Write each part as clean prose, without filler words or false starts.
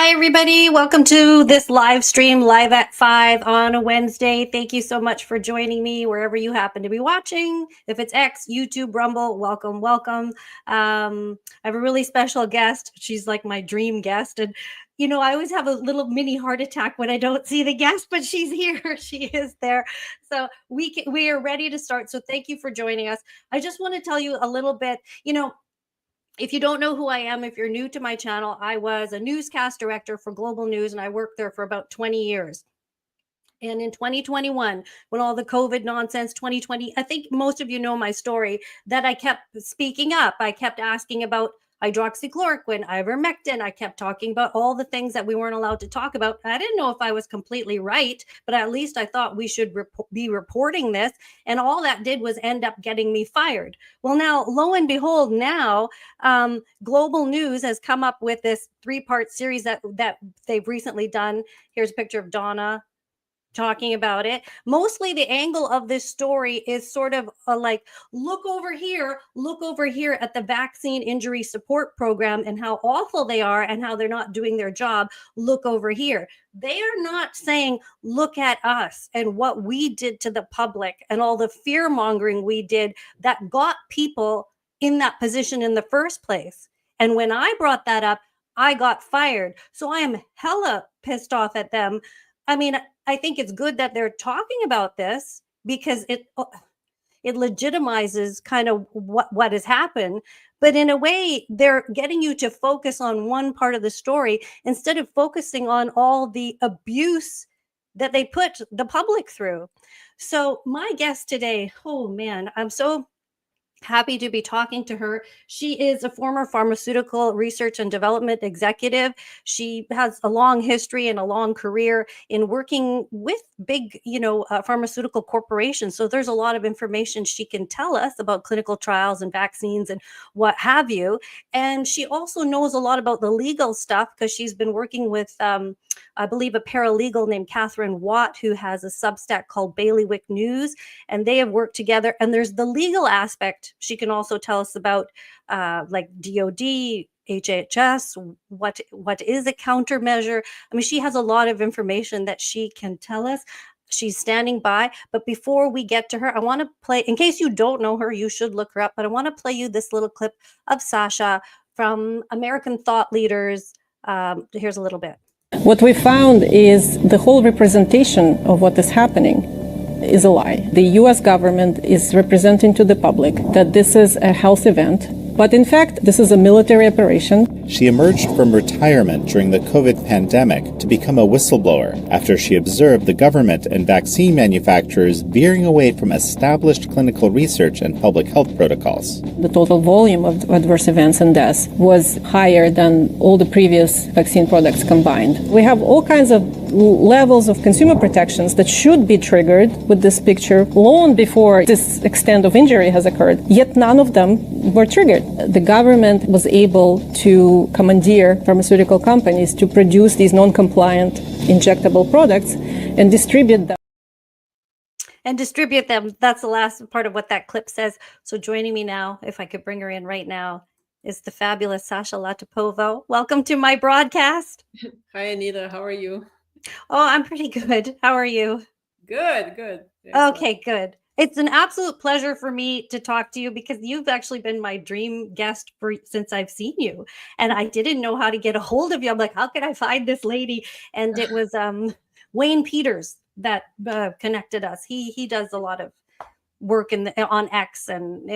Hi, everybody. Welcome to this live stream, live at 5 on a Wednesday. Thank you so much for joining me wherever you happen to be watching. If it's X, YouTube, Rumble, welcome, welcome. I have a really special guest. She's like my dream guest. And, I always have a little mini heart attack when I don't see the guest, but she's here. She is there. So we are ready to start. So thank you for joining us. I just want to tell you a little bit, if you don't know who I am, if you're new to my channel, I was a newscast director for Global News, and I worked there for about 20 years. And in 2021, when all the COVID nonsense, 2020, I think most of you know my story, that I kept speaking up. I kept asking about hydroxychloroquine, ivermectin. I kept talking about all the things that we weren't allowed to talk about. I didn't know if I was completely right, but at least I thought we should be reporting this. And all that did was end up getting me fired. Well, now, lo and behold, now Global News has come up with this 3-part series that they've recently done. Here's a picture of Donna talking about it. Mostly the angle of this story is sort of like, look over here at the vaccine injury support program and how awful they are and how they're not doing their job. Look over here. They are not saying, look at us and what we did to the public and all the fear mongering we did that got people in that position in the first place. And when I brought that up, I got fired. So I am hella pissed off at them. I mean, I think it's good that they're talking about this because it legitimizes kind of what has happened. But in a way, they're getting you to focus on one part of the story instead of focusing on all the abuse that they put the public through. So my guest today, oh man, I'm so happy to be talking to her. She is a former pharmaceutical research and development executive. She has a long history and a long career in working with big, pharmaceutical corporations. So there's a lot of information she can tell us about clinical trials and vaccines and what have you. And she also knows a lot about the legal stuff because she's been working with, I believe, a paralegal named Catherine Watt, who has a Substack called Bailiwick News, and they have worked together. And there's the legal aspect she can also tell us about, like DOD, HHS, what is a countermeasure. I mean, she has a lot of information that she can tell us. She's standing by. But before we get to her, I want to play, in case you don't know her, you should look her up, but I want to play you this little clip of Sasha from American Thought Leaders. Here's a little bit. What we found is the whole representation of what is happening is a lie. The US government is representing to the public that this is a health event, but in fact, this is a military operation. She emerged from retirement during the COVID pandemic to become a whistleblower after she observed the government and vaccine manufacturers veering away from established clinical research and public health protocols. The total volume of adverse events and deaths was higher than all the previous vaccine products combined. We have all kinds of levels of consumer protections that should be triggered with this picture long before this extent of injury has occurred, yet none of them were triggered. The government was able to commandeer pharmaceutical companies to produce these non-compliant injectable products and distribute them. That's the last part of what that clip says. So joining me now, if I could bring her in right now, is the fabulous Sasha Latypova. Welcome to my broadcast. Hi, Anita. How are you? Oh, I'm pretty good. How are you? Good. Okay, good. It's an absolute pleasure for me to talk to you because you've actually been my dream guest since I've seen you. And I didn't know how to get a hold of you. I'm like, how can I find this lady? And it was Wayne Peters that connected us. He does a lot of work on X and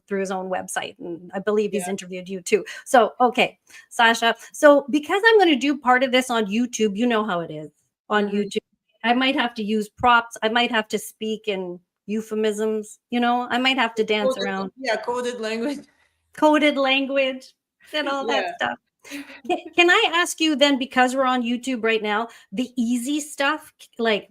through his own website. And I believe he's interviewed you too. So, okay, Sasha. So because I'm going to do part of this on YouTube, you know how it is on YouTube. I might have to use props. I might have to speak in euphemisms, I might have to dance around. Yeah, coded language and all that stuff. Can I ask you then, because we're on YouTube right now, the easy stuff, no, I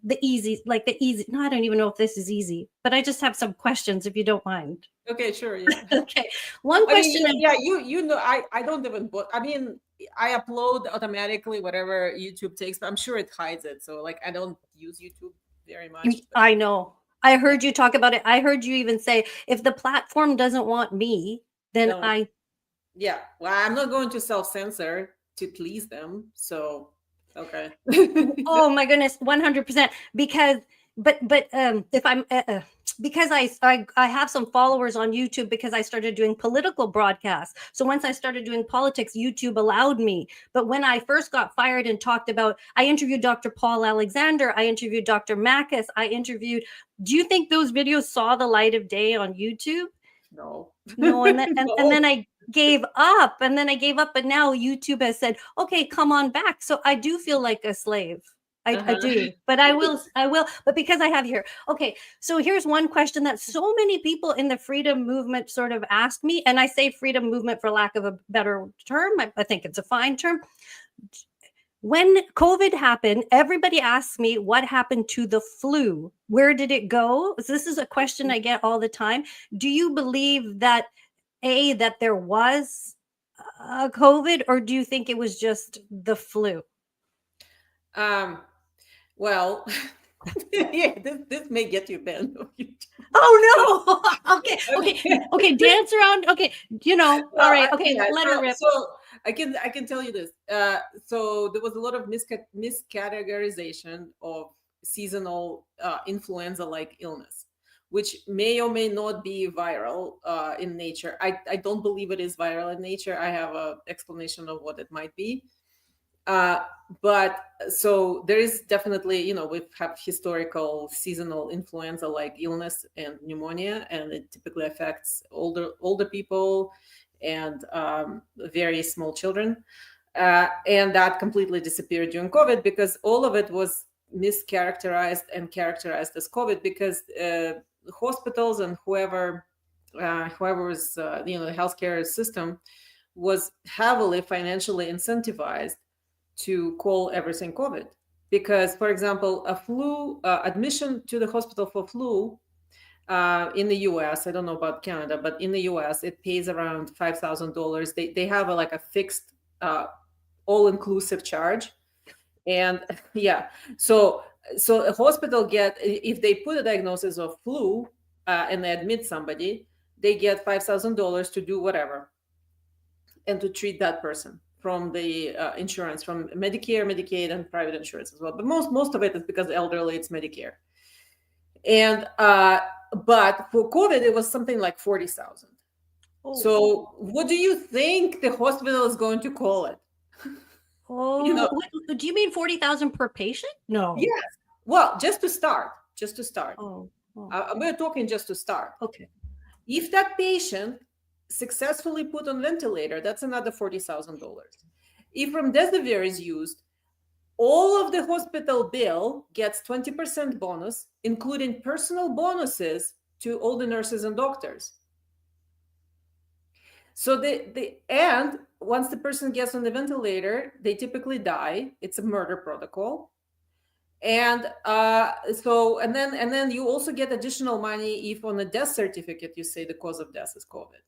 don't even know if this is easy, but I just have some questions if you don't mind. Okay, sure. Yeah. Okay. One question. I don't even I upload automatically whatever YouTube takes, but I'm sure it hides it. So I don't use YouTube very much. I know. I heard you talk about it. I heard you even say, if the platform doesn't want me, then Yeah, well, I'm not going to self-censor. to please them. So, okay. Oh my goodness, 100%. Because, but if I'm because I have some followers on YouTube because I started doing political broadcasts. So once I started doing politics, YouTube allowed me. But when I first got fired and talked about, I interviewed Dr. Paul Alexander, I interviewed Dr. Makis, do you think those videos saw the light of day on YouTube? No. No, and then No. and then I gave up, but now YouTube has said, okay, come on back. So I do feel like a slave. I do, but I will, but because I have here. Okay, so here's one question that so many people in the freedom movement sort of ask me, and I say freedom movement for lack of a better term. I think it's a fine term. When COVID happened, everybody asks me what happened to the flu. Where did it go? This is a question I get all the time. Do you believe that that there was COVID, or do you think it was just the flu? Well, yeah, this may get you banned. Oh no. Okay. Dance around. Okay. All right. Okay. Yeah, let her rip. So I can tell you this. So there was a lot of miscategorization of seasonal influenza-like illness, which may or may not be viral in nature. I don't believe it is viral in nature. I have an explanation of what it might be. But so there is definitely, we have historical seasonal influenza-like illness and pneumonia, and it typically affects older people and very small children. And that completely disappeared during COVID because all of it was mischaracterized and characterized as COVID because hospitals and whoever was, the healthcare system was heavily financially incentivized to call everything COVID. Because, for example, a flu admission to the hospital for flu in the US, I don't know about Canada, but in the US, it pays around $5,000. They have a fixed all-inclusive charge. And yeah, so a hospital if they put a diagnosis of flu and they admit somebody, they get $5,000 to do whatever and to treat that person from the insurance, from Medicare, Medicaid, and private insurance as well. But most of it is because elderly, it's Medicare. And but for COVID, it was something like 40,000. Oh. So what do you think the hospital is going to call it? Oh, do you mean 40,000 per patient? No. Yes. Well, just to start. Oh. We're talking just to start. Okay. If that patient successfully put on ventilator, that's another $40,000. If remdesivir is used, all of the hospital bill gets 20% bonus, including personal bonuses to all the nurses and doctors. So and once the person gets on the ventilator, they typically die. It's a murder protocol. And and then you also get additional money if on the death certificate you say the cause of death is COVID.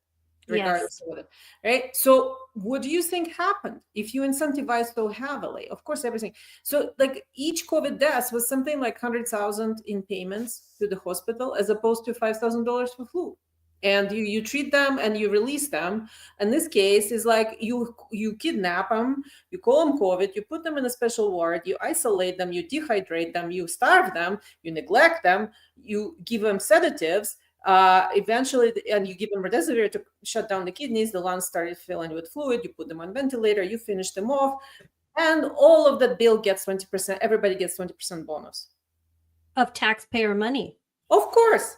Regardless of it, right? So what do you think happened if you incentivize so heavily? Of course, everything. So each COVID death was something like 100,000 in payments to the hospital as opposed to $5,000 for flu. And you treat them and you release them. In this case, is you kidnap them, you call them COVID, you put them in a special ward, you isolate them, you dehydrate them, you starve them, you neglect them, you give them sedatives. Eventually, and you give them remdesivir to shut down the kidneys, the lungs started filling with fluid, you put them on ventilator, you finish them off, and all of that bill gets 20%, everybody gets 20% bonus. Of taxpayer money. Of course.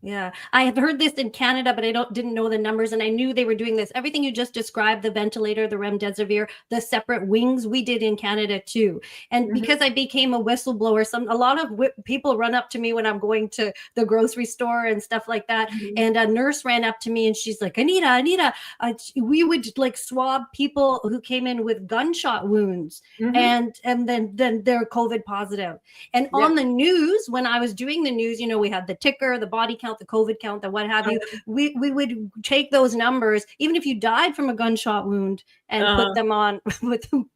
Yeah, I have heard this in Canada, but I didn't know the numbers, and I knew they were doing this. Everything you just described, the ventilator, the remdesivir, the separate wings, we did in Canada too. And because I became a whistleblower, a lot of people run up to me when I'm going to the grocery store and stuff like that. And a nurse ran up to me and she's like, Anita, we would swab people who came in with gunshot wounds, and then they're COVID positive. And on the news, when I was doing the news, we had the ticker, the body count, the COVID count, the what have you. We would take those numbers, even if you died from a gunshot wound, and put them on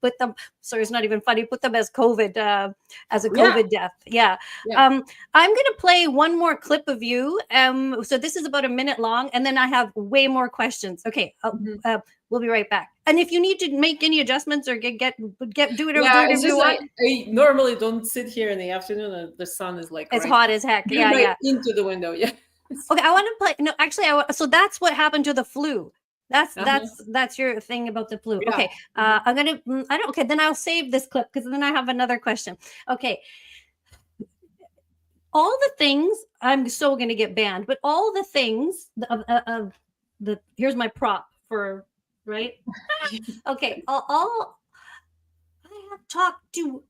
put them. Sorry, it's not even funny. Put them as COVID, as a COVID death. Yeah. I'm going to play one more clip of you. So this is about a minute long, and then I have way more questions. Okay, we'll be right back. And if you need to make any adjustments or get do it, do Yeah, it it's if you just want. I normally don't sit here in the afternoon and the sun is like It's right hot as heck. Yeah, right yeah. into the window. Yeah. Okay, I want to play. No, actually, so that's what happened to the flu. That's your thing about the flu. Yeah. Okay, I'm gonna. I don't. Okay, then I'll save this clip because then I have another question. Okay, all the things I'm so gonna get banned, but all the things of the here's my prop for right. Okay, all I have talked to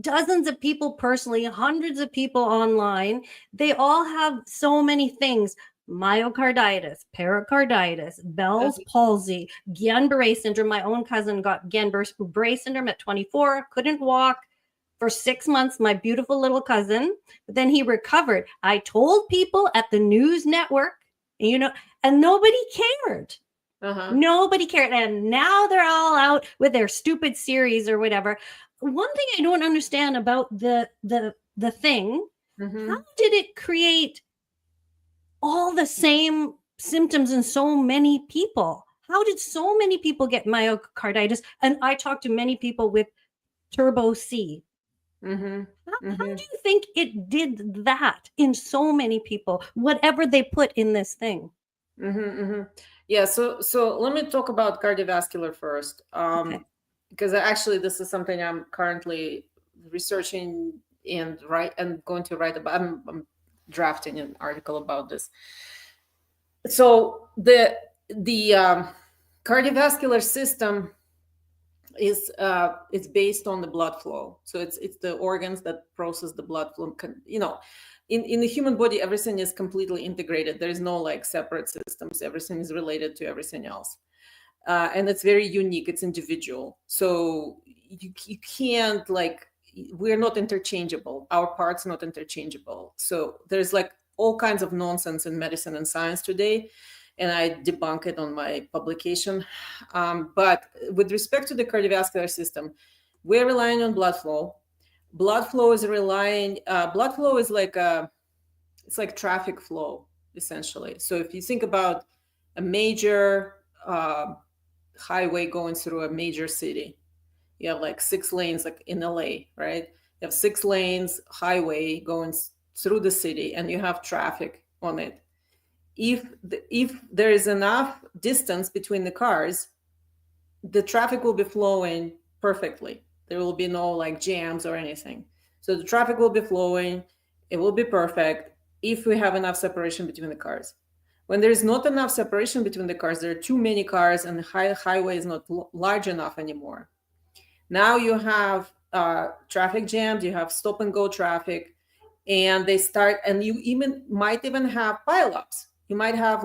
dozens of people personally, hundreds of people online. They all have so many things: myocarditis, pericarditis, Bell's palsy, Guillain-Barré syndrome. My own cousin got Guillain-Barré syndrome at 24, couldn't walk for 6 months, my beautiful little cousin. But then he recovered. I told people at the news network, and nobody cared. Nobody cared. And now they're all out with their stupid series or whatever. One thing I don't understand about the thing, how did it create all the same symptoms in so many people? How did so many people get myocarditis? And I talked to many people with turbo C. How do you think it did that in so many people, whatever they put in this thing? Yeah, so let me talk about cardiovascular first, because actually this is something I'm currently researching and going to write about. I'm drafting an article about this. So the cardiovascular system is it's based on the blood flow. So it's the organs that process the blood flow. In the human body, everything is completely integrated. There is no like separate systems. Everything is related to everything else. And it's very unique. It's individual. So you can't we're not interchangeable. Our parts are not interchangeable. So there's like all kinds of nonsense in medicine and science today. And I debunk it on my publication. But with respect to the cardiovascular system, we're relying on blood flow. Blood flow is it's like traffic flow, essentially. So if you think about a major highway going through a major city, you have like 6 lanes, like in LA, right? You have 6 lanes highway going through the city, and you have traffic on it. If there is enough distance between the cars, the traffic will be flowing perfectly. There will be no like jams or anything. So the traffic will be flowing. It will be perfect if we have enough separation between the cars. When there is not enough separation between the cars, there are too many cars and the highway is not large enough anymore. Now you have traffic jams, you have stop and go traffic, and you might even have pileups. You might have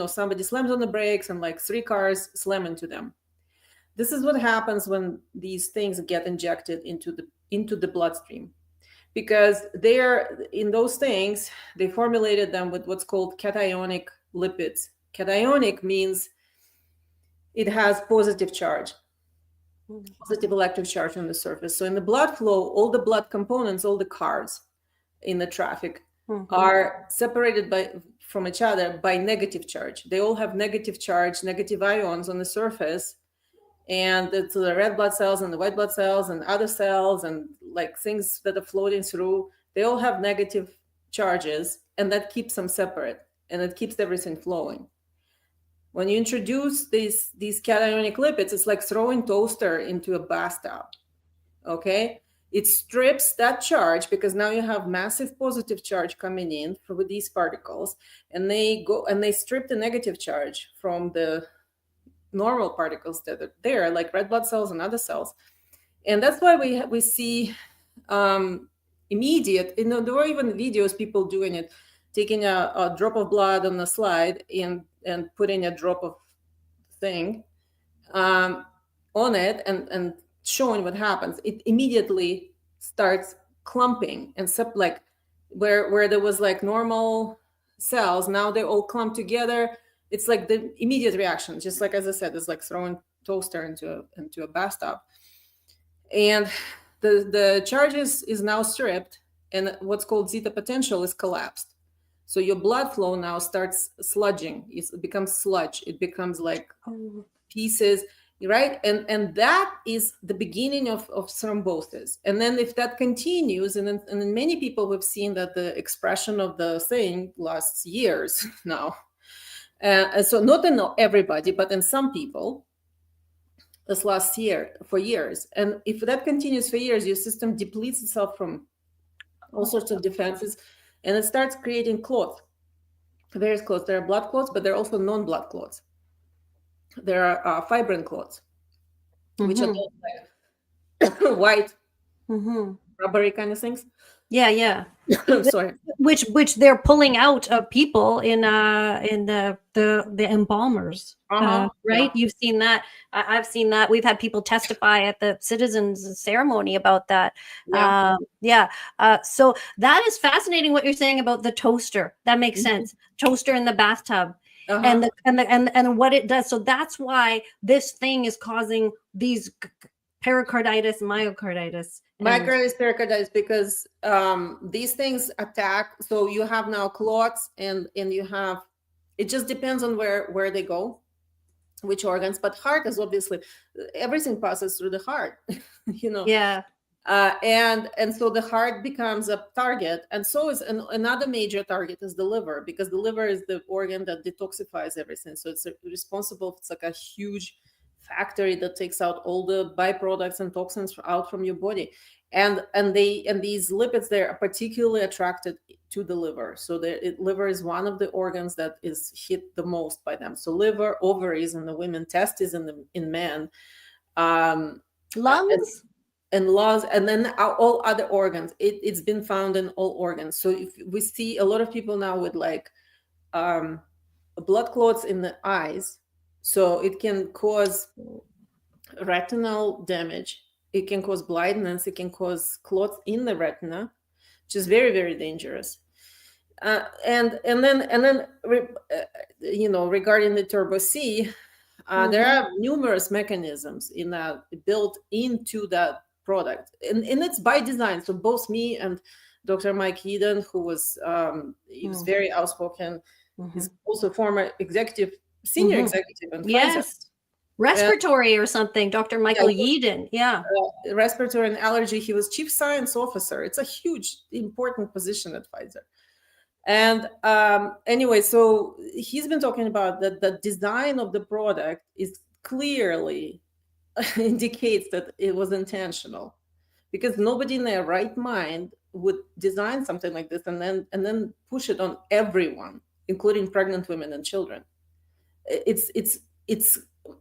somebody slams on the brakes and like 3 cars slam into them. This is what happens when these things get injected into the bloodstream, because in those things, they formulated them with what's called cationic lipids. Cationic means it has positive charge, positive electric charge on the surface. So in the blood flow, all the blood components, all the cars in the traffic are separated from each other by negative charge. They all have negative charge, negative ions on the surface. And it's the red blood cells and the white blood cells and other cells and like things that are floating through, they all have negative charges, and that keeps them separate, and it keeps everything flowing. When you introduce these cationic lipids, it's like throwing toaster into a bathtub. Okay? It strips that charge, because now you have massive positive charge coming in with these particles, and they strip the negative charge from the normal particles that are there, like red blood cells and other cells. And that's why we see immediate, there were even videos, people doing it, taking a drop of blood on the slide and putting a drop of thing on it and showing what happens. It immediately starts clumping and like where there was like normal cells, now they all clump together. It's like the immediate reaction, just like, as I said, it's like throwing toaster into a bathtub. And the charges is now stripped, and what's called zeta potential is collapsed. So your blood flow now starts sludging. It becomes sludge. It becomes like pieces, right? And that is the beginning of thrombosis. And then if that continues, and then many people have seen that the expression of the thing lasts years now. So not in everybody, but in some people, this last year for years. And if that continues for years, your system depletes itself from all sorts of defenses, and it starts creating clots, various clots. There are blood clots, but there are also non-blood clots. There are fibrin clots, which are like white, rubbery kind of things. Yeah. Sorry. Which they're pulling out of people in the embalmers, right? Yeah. You've seen that. I've seen that. We've had people testify at the citizens ceremony about that. Yeah. So that is fascinating what you're saying about the toaster. That makes sense. Toaster in the bathtub. And what it does. So that's why this thing is causing these pericarditis, myocarditis. Pericarditis, because these things attack. So you have now clots, and you have, it just depends on where they go, which organs. But heart is obviously, everything passes through the heart, you know. Yeah. And so the heart becomes a target, and so is another major target is the liver, because the liver is the organ that detoxifies everything. So it's responsible. It's like a huge factory that takes out all the byproducts and toxins out from your body, and these lipids, they're particularly attracted to the liver. So the liver is one of the organs that is hit the most by them. So liver, ovaries in the women, testes in men, lungs. And lungs, and then all other organs. It's been found in all organs. So if we see a lot of people now with like blood clots in the eyes, so it can cause retinal damage. It can cause blindness. It can cause clots in the retina, which is very, very dangerous. And then regarding the Turbo C, there are numerous mechanisms built into that product, and it's by design. So both me and Dr. Mike Eden, who was he was very outspoken, he's also former senior executive in Pfizer. Yes, respiratory or something. Dr. Michael Eden, respiratory and allergy. He was chief science officer. It's a huge, important position at Pfizer. And anyway, so he's been talking about that the design of the product is clearly indicates that it was intentional, because nobody in their right mind would design something like this and then push it on everyone, including pregnant women and children. It's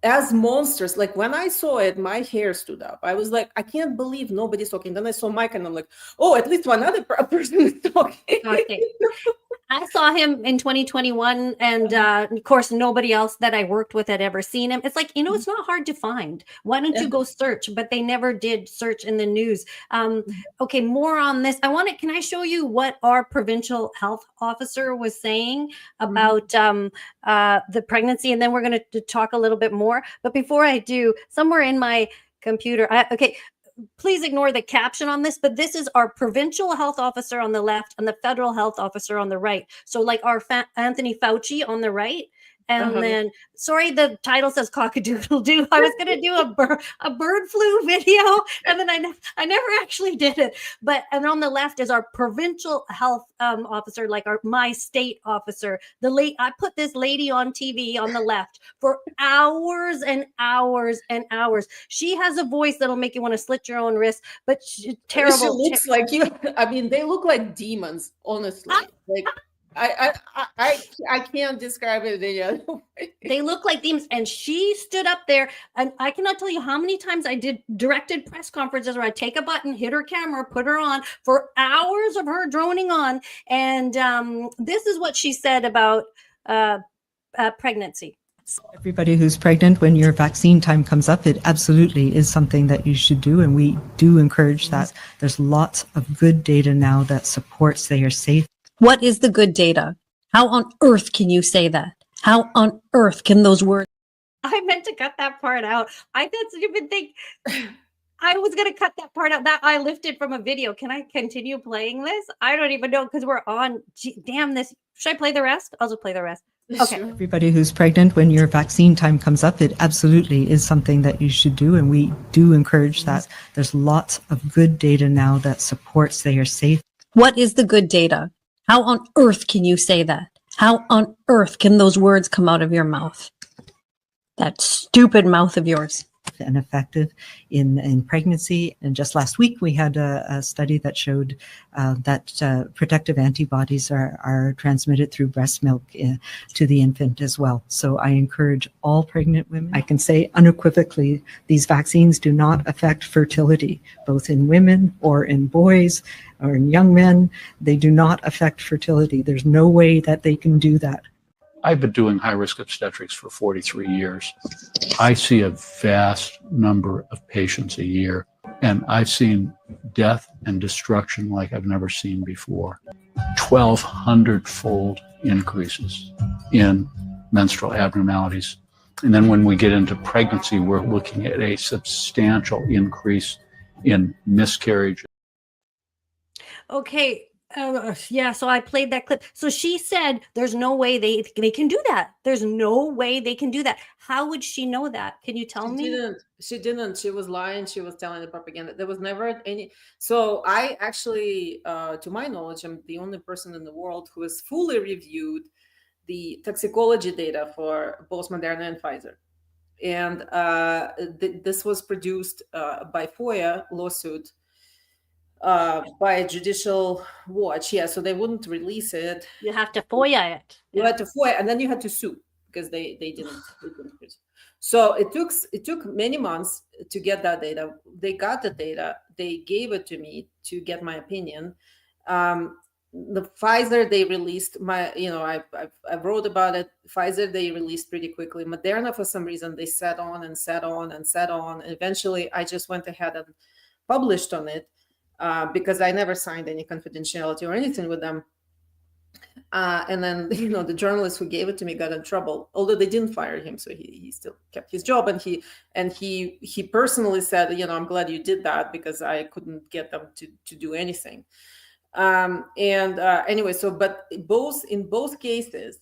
as monsters. Like when I saw it, my hair stood up. I was like, I can't believe nobody's talking. Then I saw Mike, and I'm like, oh, at least one other person is talking. Okay. I saw him in 2021, and of course, nobody else that I worked with had ever seen him. It's like, it's not hard to find. Why don't you go search? But they never did search in the news. Okay, more on this. Can I show you what our provincial health officer was saying about the pregnancy? And then we're going to talk a little bit more. But before I do, somewhere in my computer, please ignore the caption on this, but this is our provincial health officer on the left and the federal health officer on the right. So like our Anthony Fauci on the right. And then, sorry, the title says cock-a-doodle-doo. I was going to do a bird flu video, and then I never actually did it. And on the left is our provincial health officer, like my state officer. I put this lady on TV on the left for hours and hours and hours. She has a voice that'll make you want to slit your own wrist, but terrible. She looks like you. I mean, they look like demons, honestly. Like. I can't describe it any other way. They look like demons. And she stood up there, and I cannot tell you how many times I did directed press conferences where I take a button, hit her camera, put her on for hours of her droning on. And this is what she said about pregnancy. Everybody who's pregnant, when your vaccine time comes up, it absolutely is something that you should do. And we do encourage that. There's lots of good data now that supports they are safe. What is the good data? How on earth can you say that? How on earth can those words? I meant to cut that part out. I did stupid thing. I was going to cut that part out that I lifted from a video. Can I continue playing this? I don't even know, because we're on. Damn this. Should I play the rest? I'll just play the rest. Okay. Sure. Everybody who's pregnant, when your vaccine time comes up, it absolutely is something that you should do. And we do encourage that. There's lots of good data now that supports they are safe. What is the good data? How on earth can you say that? How on earth can those words come out of your mouth? That stupid mouth of yours. And effective in pregnancy. And just last week, we had a study that showed that protective antibodies are transmitted through breast milk to the infant as well. So I encourage all pregnant women. I can say unequivocally, these vaccines do not affect fertility, both in women or in boys or in young men. They do not affect fertility. There's no way that they can do that. I've been doing high-risk obstetrics for 43 years. I see a vast number of patients a year, and I've seen death and destruction like I've never seen before. 1,200-fold increases in menstrual abnormalities. And then when we get into pregnancy, we're looking at a substantial increase in miscarriage. Okay. Yeah, so I played that clip. So she said there's no way they can do that. There's no way they can do that. How would she know that? Can you tell me? She didn't. She was lying. She was telling the propaganda. There was never any. So I actually, to my knowledge, I'm the only person in the world who has fully reviewed the toxicology data for both Moderna and Pfizer. And this was produced by FOIA lawsuit by a judicial watch. Yeah, so they wouldn't release it. You have to FOIA it. You had to FOIA, and then you had to sue because they didn't. So it took many months to get that data. They got the data. They gave it to me to get my opinion. The Pfizer, they released I wrote about it. Pfizer, they released pretty quickly. Moderna, for some reason, they sat on and sat on and sat on. And eventually, I just went ahead and published on it. Because I never signed any confidentiality or anything with them. And then, the journalist who gave it to me got in trouble, although they didn't fire him. So he still kept his job. And he personally said, I'm glad you did that because I couldn't get them to do anything. Anyway, but in both cases,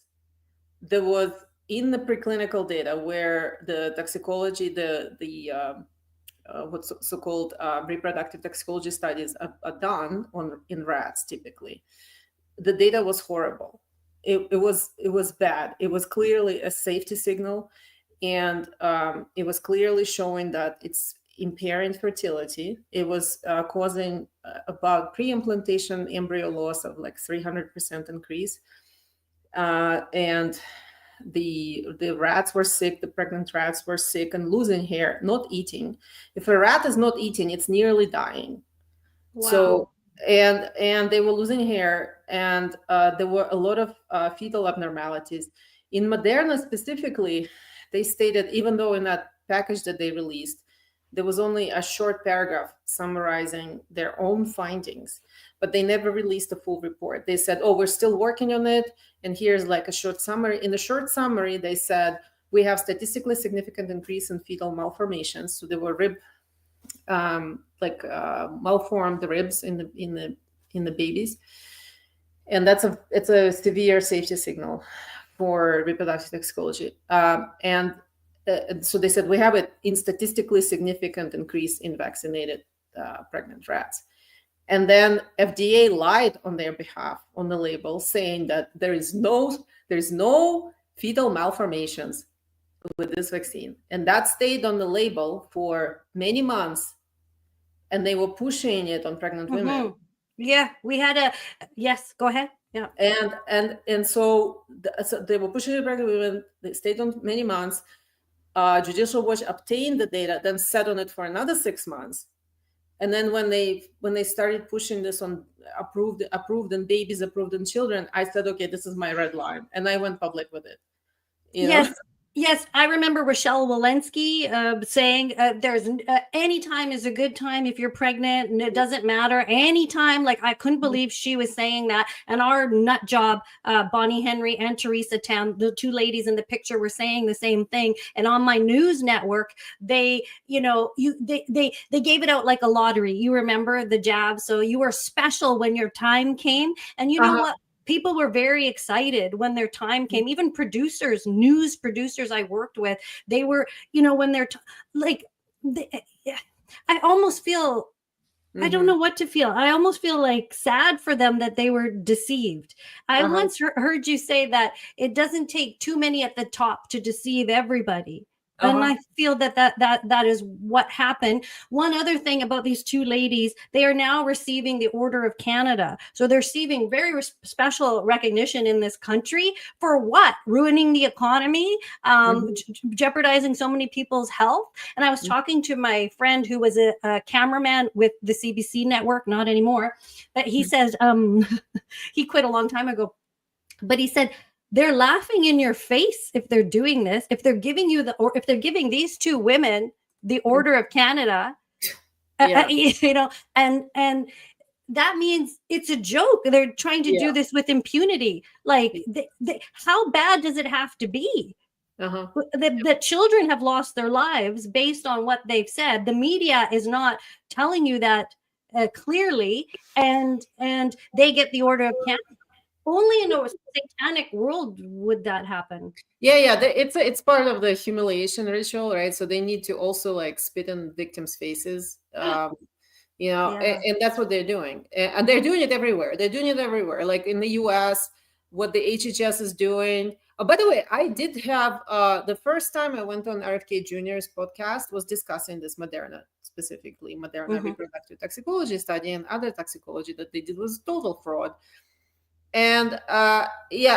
there was in the preclinical data where the toxicology, what's so-called reproductive toxicology studies are done in rats typically. The data was horrible. It was bad. It was clearly a safety signal, and it was clearly showing that it's impairing fertility. It was causing about pre-implantation embryo loss of like 300% increase, and the rats were sick, the pregnant rats were sick and losing hair, not eating. If a rat is not eating, it's nearly dying. Wow. So and they were losing hair, and there were a lot of fetal abnormalities. In Moderna specifically, they stated, even though in that package that they released, there was only a short paragraph summarizing their own findings, but they never released a full report. They said, we're still working on it, and here's like a short summary. In the short summary, they said, we have statistically significant increase in fetal malformations. So there were malformed ribs in the babies. And it's a severe safety signal for reproductive toxicology. So they said, we have it in statistically significant increase in vaccinated pregnant rats. And then FDA lied on their behalf on the label, saying that there's no fetal malformations with this vaccine. And that stayed on the label for many months. And they were pushing it on pregnant women. Yeah, we had yes, go ahead. Yeah. And so they were pushing it on pregnant women. They stayed on many months. Judicial Watch obtained the data, then sat on it for another 6 months. And then when they started pushing this on approved in babies, approved in children, I said, okay, this is my red line. And I went public with it. Yes, I remember Rochelle Walensky saying there's any time is a good time if you're pregnant, and it doesn't matter any time. Like, I couldn't believe she was saying that. And our nut job, Bonnie Henry and Teresa Tam, the two ladies in the picture, were saying the same thing. And on my news network, they gave it out like a lottery. You remember the jab? So you were special when your time came. And you know what? people were very excited when their time came. Even producers, news producers I worked with, they were, when they're like, I almost feel, I don't know what to feel. I almost feel like sad for them that they were deceived. I once heard you say that it doesn't take too many at the top to deceive everybody. And I feel that is what happened. One other thing about these two ladies, they are now receiving the Order of Canada. So they're receiving very special recognition in this country for what? Ruining the economy, jeopardizing so many people's health. And I was talking to my friend who was a cameraman with the CBC network, not anymore, but he says he quit a long time ago. But he said, they're laughing in your face if they're doing this. If they're giving you if they're giving these two women the Order of Canada, and that means it's a joke. They're trying to do this with impunity. Like, how bad does it have to be? The children have lost their lives based on what they've said. The media is not telling you that clearly, and they get the Order of Canada. Only in a satanic world would that happen. It's part of the humiliation ritual, right? So they need to also like spit in victims' faces, and that's what they're doing, and they're doing it everywhere. Like in the U.S., what the HHS is doing. Oh, by the way, I did have the first time I went on RFK Jr.'s podcast was discussing this Moderna, specifically Moderna reproductive toxicology study, and other toxicology that they did was total fraud. And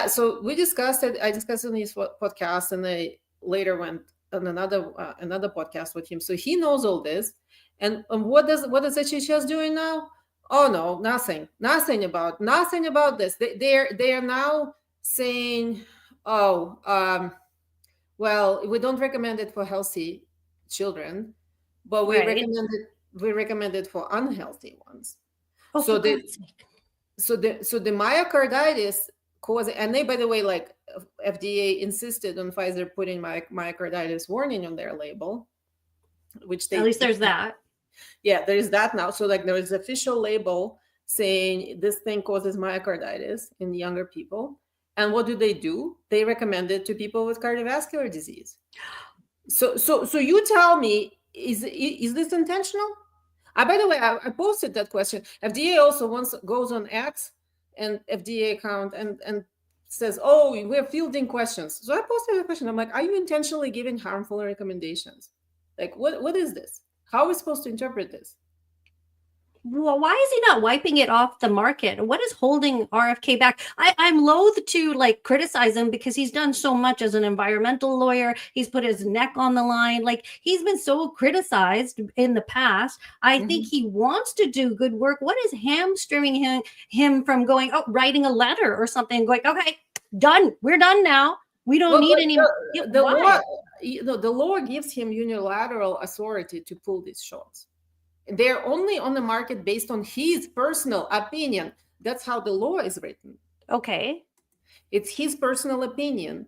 so we discussed it. I discussed it on his podcast, and I later went on another podcast with him. So he knows all this. And what is HHS doing now? Oh no, nothing about this. They are now saying, well, we don't recommend it for healthy children, but we recommend it for unhealthy ones. So the myocarditis cause, and they, by the way, like FDA insisted on Pfizer putting myocarditis warning on their label, which they, at least there's that. Yeah, there is that now. So like there is official label saying this thing causes myocarditis in younger people. And what do? They recommend it to people with cardiovascular disease. So you tell me, is this intentional? By the way, I posted that question. FDA also once goes on X and FDA account and says, oh, we're fielding questions. So I posted a question. I'm like, are you intentionally giving harmful recommendations? Like, what is this? How are we supposed to interpret this? Well, why is he not wiping it off the market? What is holding RFK back? I'm loath to like criticize him because he's done so much as an environmental lawyer. He's put his neck on the line. Like, he's been so criticized in the past. I think he wants to do good work. What is hamstringing him from going, writing a letter or something, going, okay, done. We're done now. We don't need any more. The law gives him unilateral authority to pull these shots. They're only on the market based on his personal opinion. That's how the law is written. Okay. It's his personal opinion.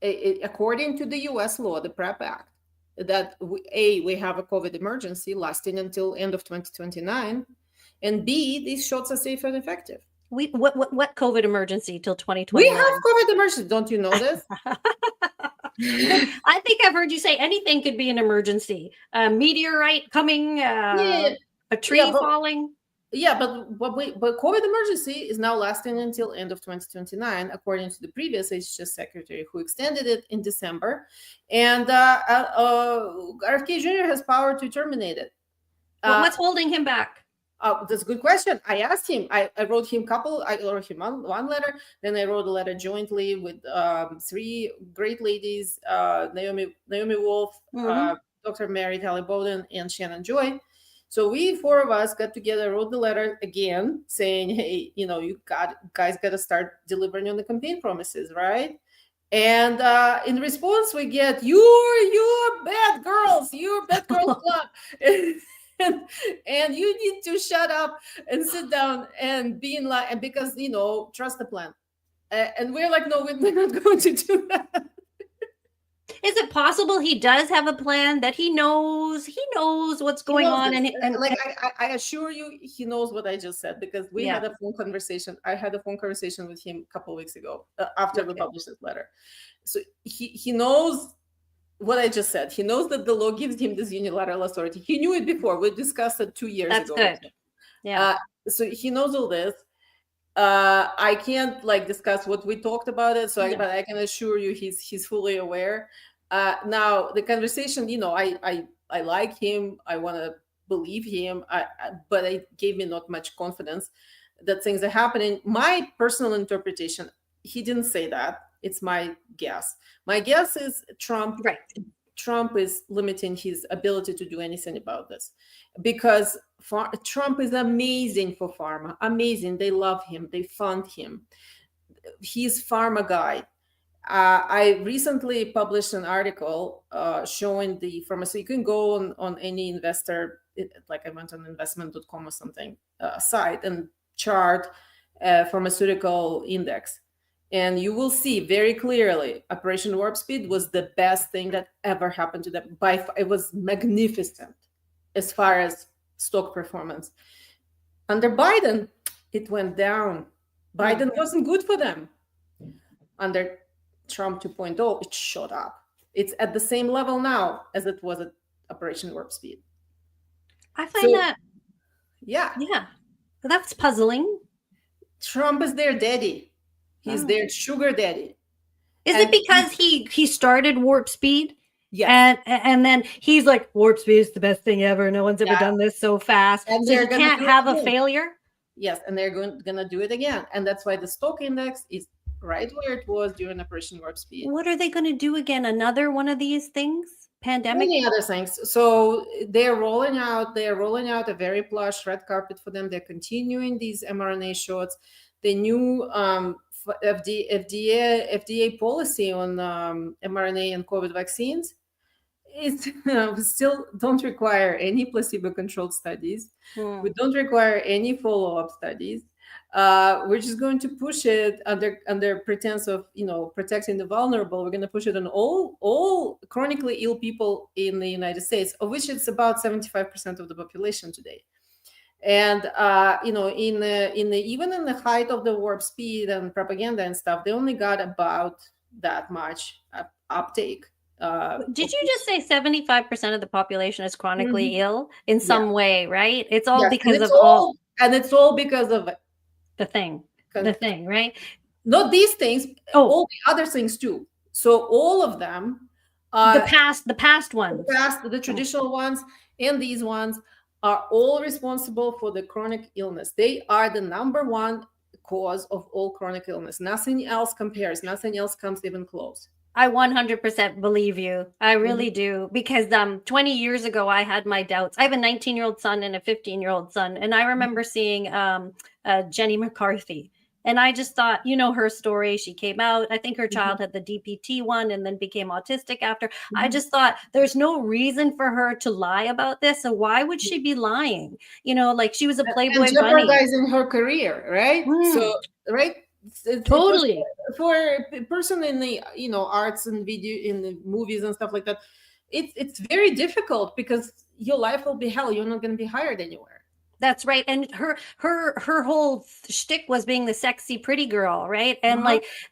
According to the US law, the PrEP Act, that we have a COVID emergency lasting until end of 2029, and B, these shots are safe and effective. What COVID emergency till 2029? We have COVID emergency. Don't you know this? I think I've heard you say anything could be an emergency. A meteorite coming, a tree falling. Yeah, but COVID emergency is now lasting until end of 2029, according to the previous HHS secretary who extended it in December. And RFK Jr. has power to terminate it. What's holding him back? That's a good question. I asked him. I wrote him one letter. Then I wrote a letter jointly with three great ladies: Naomi Wolf, Dr. Mary Talley Bowden, and Shannon Joy. So we four of us got together, wrote the letter again, saying, "Hey, you guys got to start delivering on the campaign promises, right?" And in response, we get, "You're bad girls. You're bad girls club." And you need to shut up and sit down and be in line, and because trust the plan. And we're like, no, we're not going to do that. is it possible he does have a plan that he knows what's going on? I assure you, he knows what I just said, because we had a phone conversation. I had a phone conversation with him a couple of weeks ago after we published this letter. So he knows what I just said. He knows that the law gives him this unilateral authority. He knew it before. We discussed it 2 years ago. That's good. Yeah. So he knows all this. I can't discuss what we talked about it. But I can assure you he's fully aware. Now the conversation, I like him. I want to believe him. But it gave me not much confidence that things are happening. My personal interpretation, he didn't say that. It's my guess. My guess is Trump is limiting his ability to do anything about this, because Trump is amazing for pharma. Amazing. They love him. They fund him. He's pharma guy. I recently published an article showing the pharmacy. You can go on any investor, I went on investment.com or something site and chart pharmaceutical index. And you will see very clearly Operation Warp Speed was the best thing that ever happened to them. It was magnificent as far as stock performance. Under Biden, it went down. Biden wasn't good for them. Under Trump 2.0, it shot up. It's at the same level now as it was at Operation Warp Speed. I find that. Yeah. Yeah. That's puzzling. Trump is their daddy. He's their sugar daddy. Is it because he started Warp Speed? Yes. And then he's like, Warp Speed is the best thing ever. No one's ever done this so fast. And so you can't have a failure? Yes, and they're going to do it again. And that's why the stock index is right where it was during Operation Warp Speed. What are they going to do again? Another one of these things? Pandemic? Many other things. So they're rolling out a very plush red carpet for them. They're continuing these mRNA shots. The new FDA policy on mRNA and COVID vaccines is still don't require any placebo-controlled studies. We don't require any follow-up studies. We're just going to push it under pretense of protecting the vulnerable. We're going to push it on all chronically ill people in the United States, of which it's about 75% of the population today. And even in the height of the Warp Speed and propaganda and stuff, they only got about that much uptake. Did you just say 75% of the population is chronically ill in some way, right? It's all because of all, and it's all because of the thing, right? Not these things, all the other things too. So all of them, the past ones, the traditional ones, and these ones are all responsible for the chronic illness. They are the number one cause of all chronic illness. Nothing else compares. Nothing else comes even close. I 100% believe you. I really do. Because 20 years ago, I had my doubts. I have a 19-year-old son and a 15-year-old son. And I remember seeing Jenny McCarthy. And I just thought, her story, she came out. I think her child had the DPT one and then became autistic after. I just thought there's no reason for her to lie about this. So why would she be lying? She was a Playboy and bunny. Jeopardizing her career, right? So, right? Totally. For a person in the arts and video, in the movies and stuff like that, it's very difficult because your life will be hell. You're not going to be hired anywhere. That's right. And her whole shtick was being the sexy pretty girl, right? And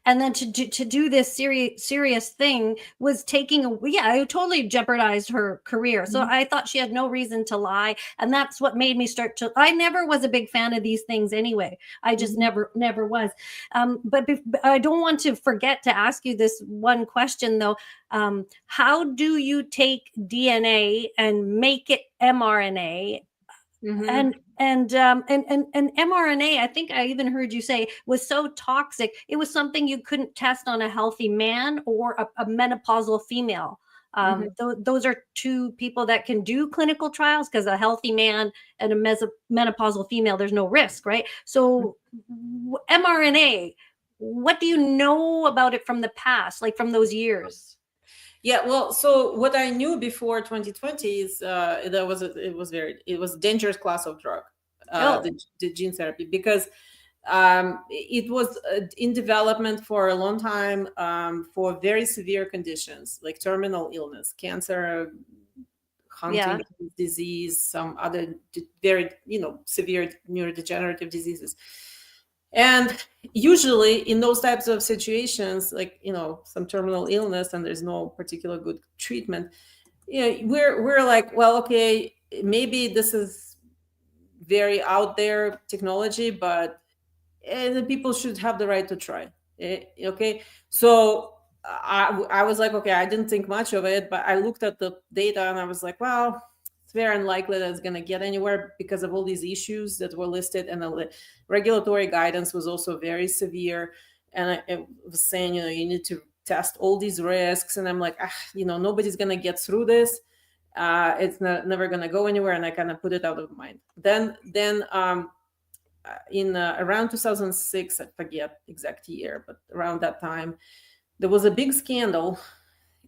and then to do this serious thing was it totally jeopardized her career. So I thought she had no reason to lie. And that's what made me I never was a big fan of these things anyway. I just never was. But I don't want to forget to ask you this one question though. How do you take DNA and make it mRNA? And mRNA, I think I even heard you say, was so toxic. It was something you couldn't test on a healthy man or a menopausal female. Those are two people that can do clinical trials, because a healthy man and a menopausal female, there's no risk, right? So mRNA, what do you know about it from the past, from those years? Yeah, well, so what I knew before 2020 is it was a dangerous class of drug, the gene therapy, because It was in development for a long time for very severe conditions like terminal illness, cancer, Huntington's disease, some other very, severe neurodegenerative diseases. And usually in those types of situations, like, some terminal illness and there's no particular good treatment, we're like, well, okay, maybe this is very out there technology, but the people should have the right to try. Okay. So I was like, okay, I didn't think much of it, but I looked at the data and I was like, well, it's very unlikely that it's going to get anywhere because of all these issues that were listed. And the regulatory guidance was also very severe. And it was saying, you need to test all these risks. And I'm like, nobody's going to get through this. It's never going to go anywhere. And I kind of put it out of mind. Then in around 2006, I forget exact year, but around that time, there was a big scandal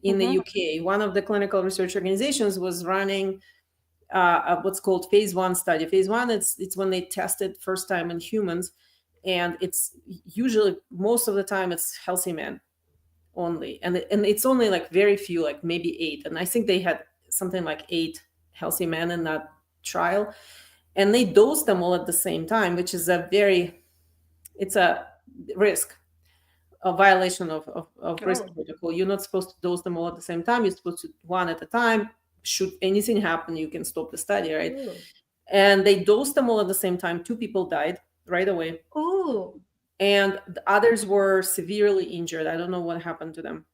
in the UK. One of the clinical research organizations was running what's called phase 1 study. Phase 1, it's when they tested first time in humans, and it's usually most of the time it's healthy men only, and it's only like very few, like maybe 8, and I think they had something like 8 healthy men in that trial, and they dosed them all at the same time, which is it's a risk. A violation of risk protocol. You're not supposed to dose them all at the same time. You're supposed to one at a time. Should anything happen, you can stop the study, right? Ooh. And they dosed them all at the same time. 2 people died right away. Ooh. And the others were severely injured. I don't know what happened to them.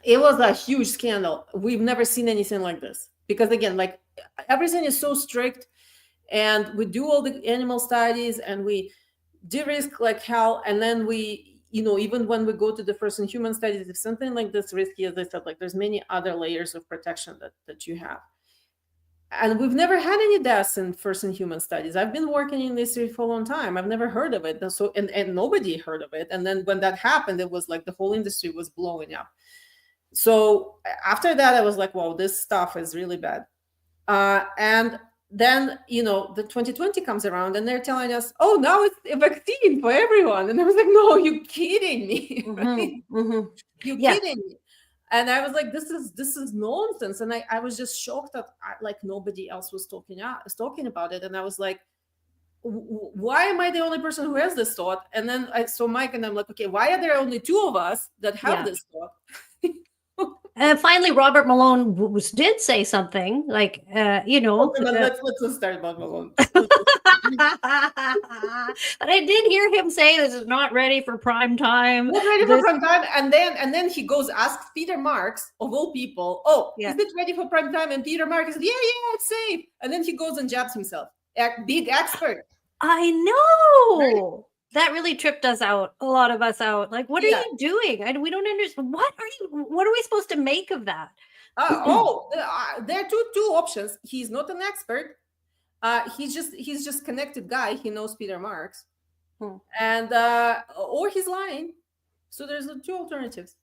It was a huge scandal. We've never seen anything like this. Because again, like everything is so strict, and we do all the animal studies and we de-risk like hell, and then we even when we go to the first in human studies, if something like this risky, as I said, like there's many other layers of protection that you have. And we've never had any deaths in first in human studies. I've been working in this field for a long time. I've never heard of it. So, and nobody heard of it. And then when that happened, it was like the whole industry was blowing up. So after that, I was like, wow, this stuff is really bad. And then, the 2020 comes around and they're telling us, oh, now it's a vaccine for everyone. And I was like, no, you're kidding me. Right? You're kidding me. And I was like, this is nonsense. And I was just shocked that like nobody else was talking about it. And I was like, why am I the only person who has this thought? And then I saw Mike and I'm like, okay, why are there only 2 of us that have this thought? And finally, Robert Malone did say something like, let's start about Malone. But I did hear him say this is not ready for prime time. Not ready for prime time. And then he goes, asks Peter Marks, of all people, is it ready for prime time? And Peter Marks says, yeah, it's safe. And then he goes and jabs himself. Big expert. I know. Right? That really tripped a lot of us out. Like, what are you doing? We don't understand. What are we supposed to make of that? There are two options. He's not an expert. He's just connected guy. He knows Peter Marks, and or he's lying. So there's 2 alternatives.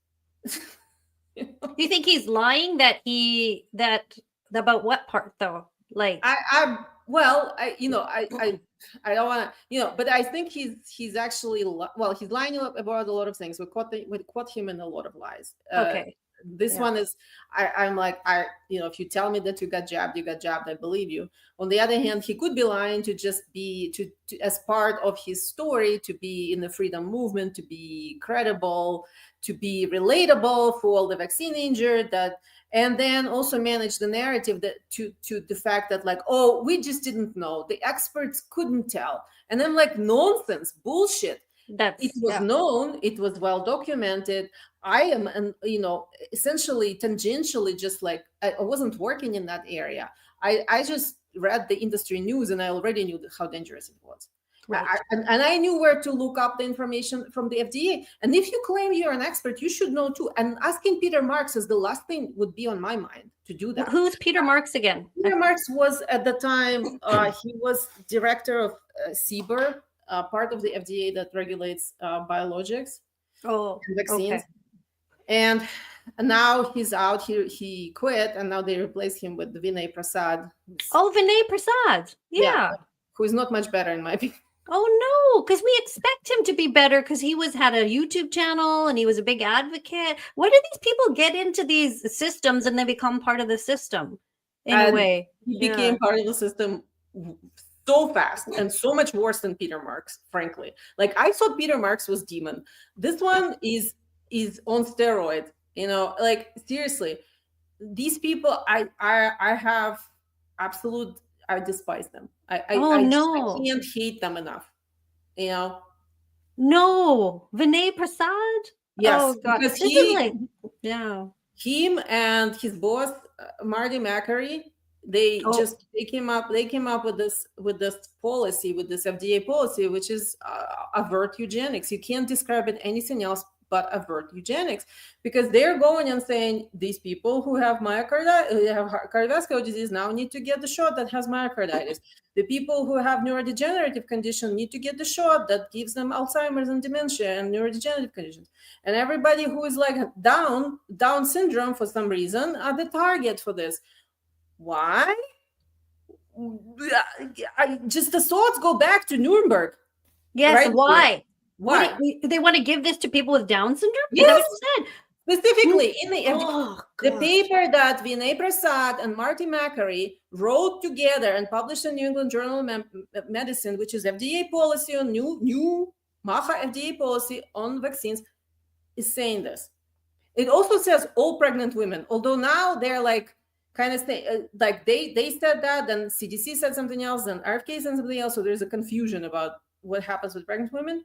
Do you think he's lying? That about what part though? Like I don't want to, but I think he's actually, he's lying about a lot of things. We caught him in a lot of lies. Okay. This one is, I'm like, if you tell me that you got jabbed, I believe you. On the other hand, he could be lying to just be, to as part of his story, to be in the freedom movement, to be credible, to be relatable for all the vaccine injured, and then also manage the narrative that to the fact that like, oh, we just didn't know. The experts couldn't tell. And I'm like, nonsense, bullshit. It was known, it was well documented. I am, essentially tangentially, just like I wasn't working in that area. I just read the industry news and I already knew how dangerous it was. Right. And I knew where to look up the information from the FDA. And if you claim you're an expert, you should know too. And asking Peter Marks is the last thing would be on my mind to do that. Who's Peter Marks again? Peter Marks was at the time, he was director of CBER, part of the FDA that regulates biologics and vaccines. Okay. And now he's out here. He quit, and now they replaced him with Vinay Prasad. Vinay Prasad. Yeah. Who is not much better in my opinion. Oh no, because we expect him to be better because he had a YouTube channel and he was a big advocate. Why do these people get into these systems and they become part of the system anyway? He became part of the system so fast and so much worse than Peter Marks, frankly. Like, I thought Peter Marks was demon. This one is on steroids, like, seriously. These people, I have absolute, I despise them. I can't hate them enough. No, Vinay Prasad. Yes, oh God, because him and his boss Marty Makary, they came up with this policy, with this FDA policy, which is avert eugenics. You can't describe it anything else but avert eugenics, because they're going and saying these people who have cardiovascular disease now need to get the shot that has myocarditis. The people who have neurodegenerative condition need to get the shot that gives them Alzheimer's and dementia and neurodegenerative conditions. And everybody who is like Down syndrome for some reason are the target for this. Why? Just the thoughts go back to Nuremberg. Yes, right? Why? Why? They want to give this to people with Down syndrome? Yes, said? Specifically in the paper that Vinay Prasad and Marty Makary wrote together and published in New England Journal of Medicine, which is FDA policy on new MAHA FDA policy on vaccines, is saying this. It also says all pregnant women, although now they're like kind of like they said that, then CDC said something else, then RFK said something else. So there's a confusion about what happens with pregnant women.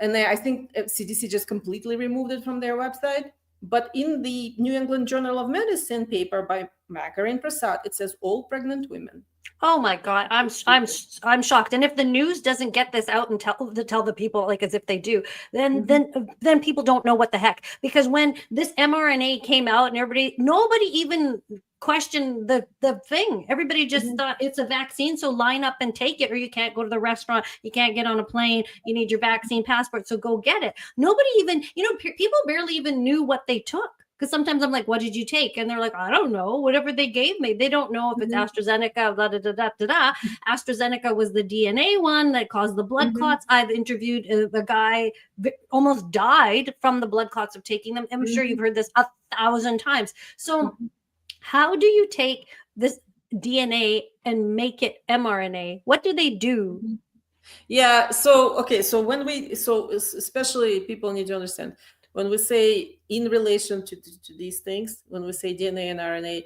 And I think CDC just completely removed it from their website. But in the New England Journal of Medicine paper by Makary and Prasad, it says all pregnant women. Oh my God, I'm shocked. And if the news doesn't get this out and tell the people, like, as if they do, then people don't know what the heck. Because when this mRNA came out and nobody even questioned the thing. Everybody just thought it's a vaccine, so line up and take it, or you can't go to the restaurant, you can't get on a plane, you need your vaccine passport, so go get it. Nobody even, people barely even knew what they took. Because sometimes I'm like, what did you take? And they're like, I don't know, whatever they gave me. They don't know if it's AstraZeneca, blah, da, da, da, da, da. AstraZeneneca was the DNA one that caused the blood clots. I've interviewed a guy almost died from the blood clots of taking them. I'm sure you've heard this 1,000 times. So how do you take this DNA and make it mRNA? What do they do? Yeah. So especially people need to understand, when we say in relation to these things, when we say DNA and RNA,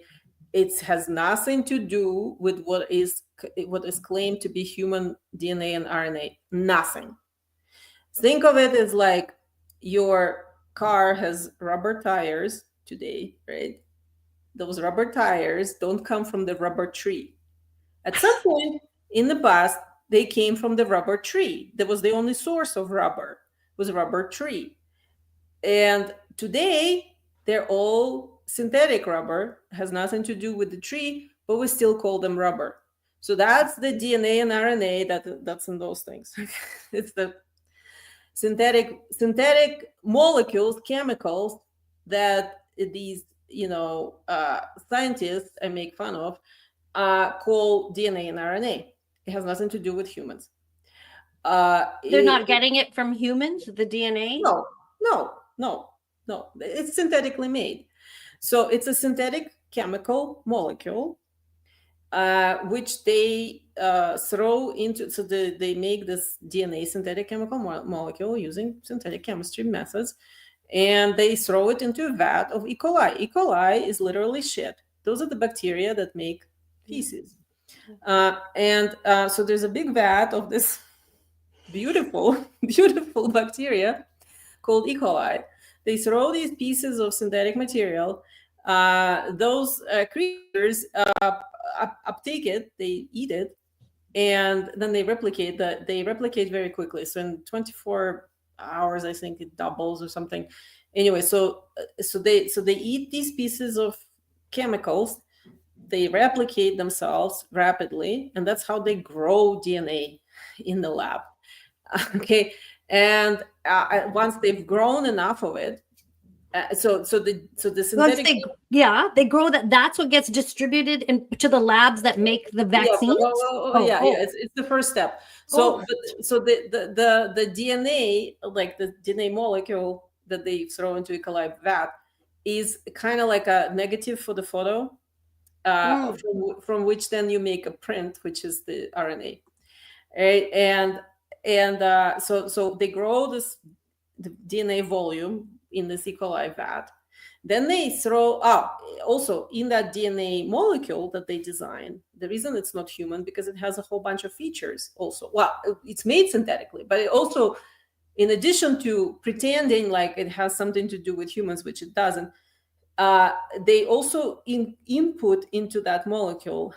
it has nothing to do with what is claimed to be human DNA and RNA. Nothing. Think of it as like your car has rubber tires today, right? Those rubber tires don't come from the rubber tree. At some point in the past, they came from the rubber tree. That was the only source of rubber, was rubber tree. And today, they're all synthetic rubber, has nothing to do with the tree, but we still call them rubber. So that's the DNA and RNA that's in those things. It's the synthetic molecules, chemicals that these scientists I make fun of call DNA and RNA. It has nothing to do with humans. They're not getting it from humans, the DNA? No. It's synthetically made. So it's a synthetic chemical molecule, which they throw into, so they make this DNA synthetic chemical molecule using synthetic chemistry methods, and they throw it into a vat of E. coli. E. coli is literally shit. Those are the bacteria that make feces. So there's a big vat of this beautiful, beautiful bacteria called E. coli. They throw these pieces of synthetic material. Those creatures uptake it, they eat it, and then they replicate. They replicate very quickly. So in 24 hours, I think it doubles or something. Anyway, so they eat these pieces of chemicals. They replicate themselves rapidly, and that's how they grow DNA in the lab. Okay. And once they've grown enough of it, So the Once synthetic, they grow that. That's what gets distributed to the labs that make the vaccines. yeah, it's the first step. So the DNA, like the DNA molecule that they throw into E. coli vat, is kind of like a negative for the photo, from which then you make a print, which is the RNA, right? And so they grow the DNA volume in this E. coli vat. Then they throw up also in that DNA molecule that they design. The reason it's not human, because it has a whole bunch of features also. Well, it's made synthetically, but it also, in addition to pretending like it has something to do with humans, which it doesn't, they also input into that molecule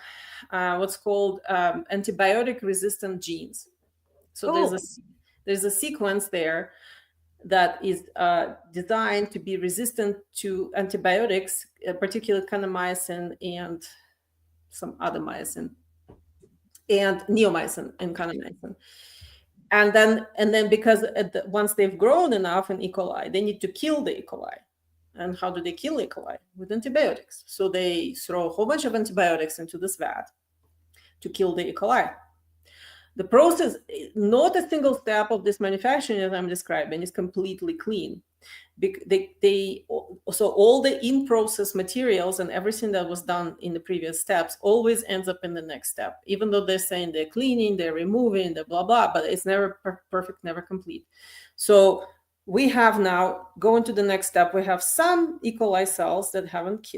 what's called antibiotic resistant genes. So there's a sequence there that is designed to be resistant to antibiotics, particularly kanamycin and some other myosin, and neomycin and kanamycin. And then because once they've grown enough in E. coli, they need to kill the E. coli. And how do they kill E. coli? With antibiotics. So they throw a whole bunch of antibiotics into this vat to kill the E. coli. The process, not a single step of this manufacturing that I'm describing, is completely clean. So all the in-process materials and everything that was done in the previous steps always ends up in the next step, even though they're saying they're cleaning, they're removing, they're blah, blah, but it's never perfect, never complete. So we have now, going to the next step, we have some E. coli cells that haven't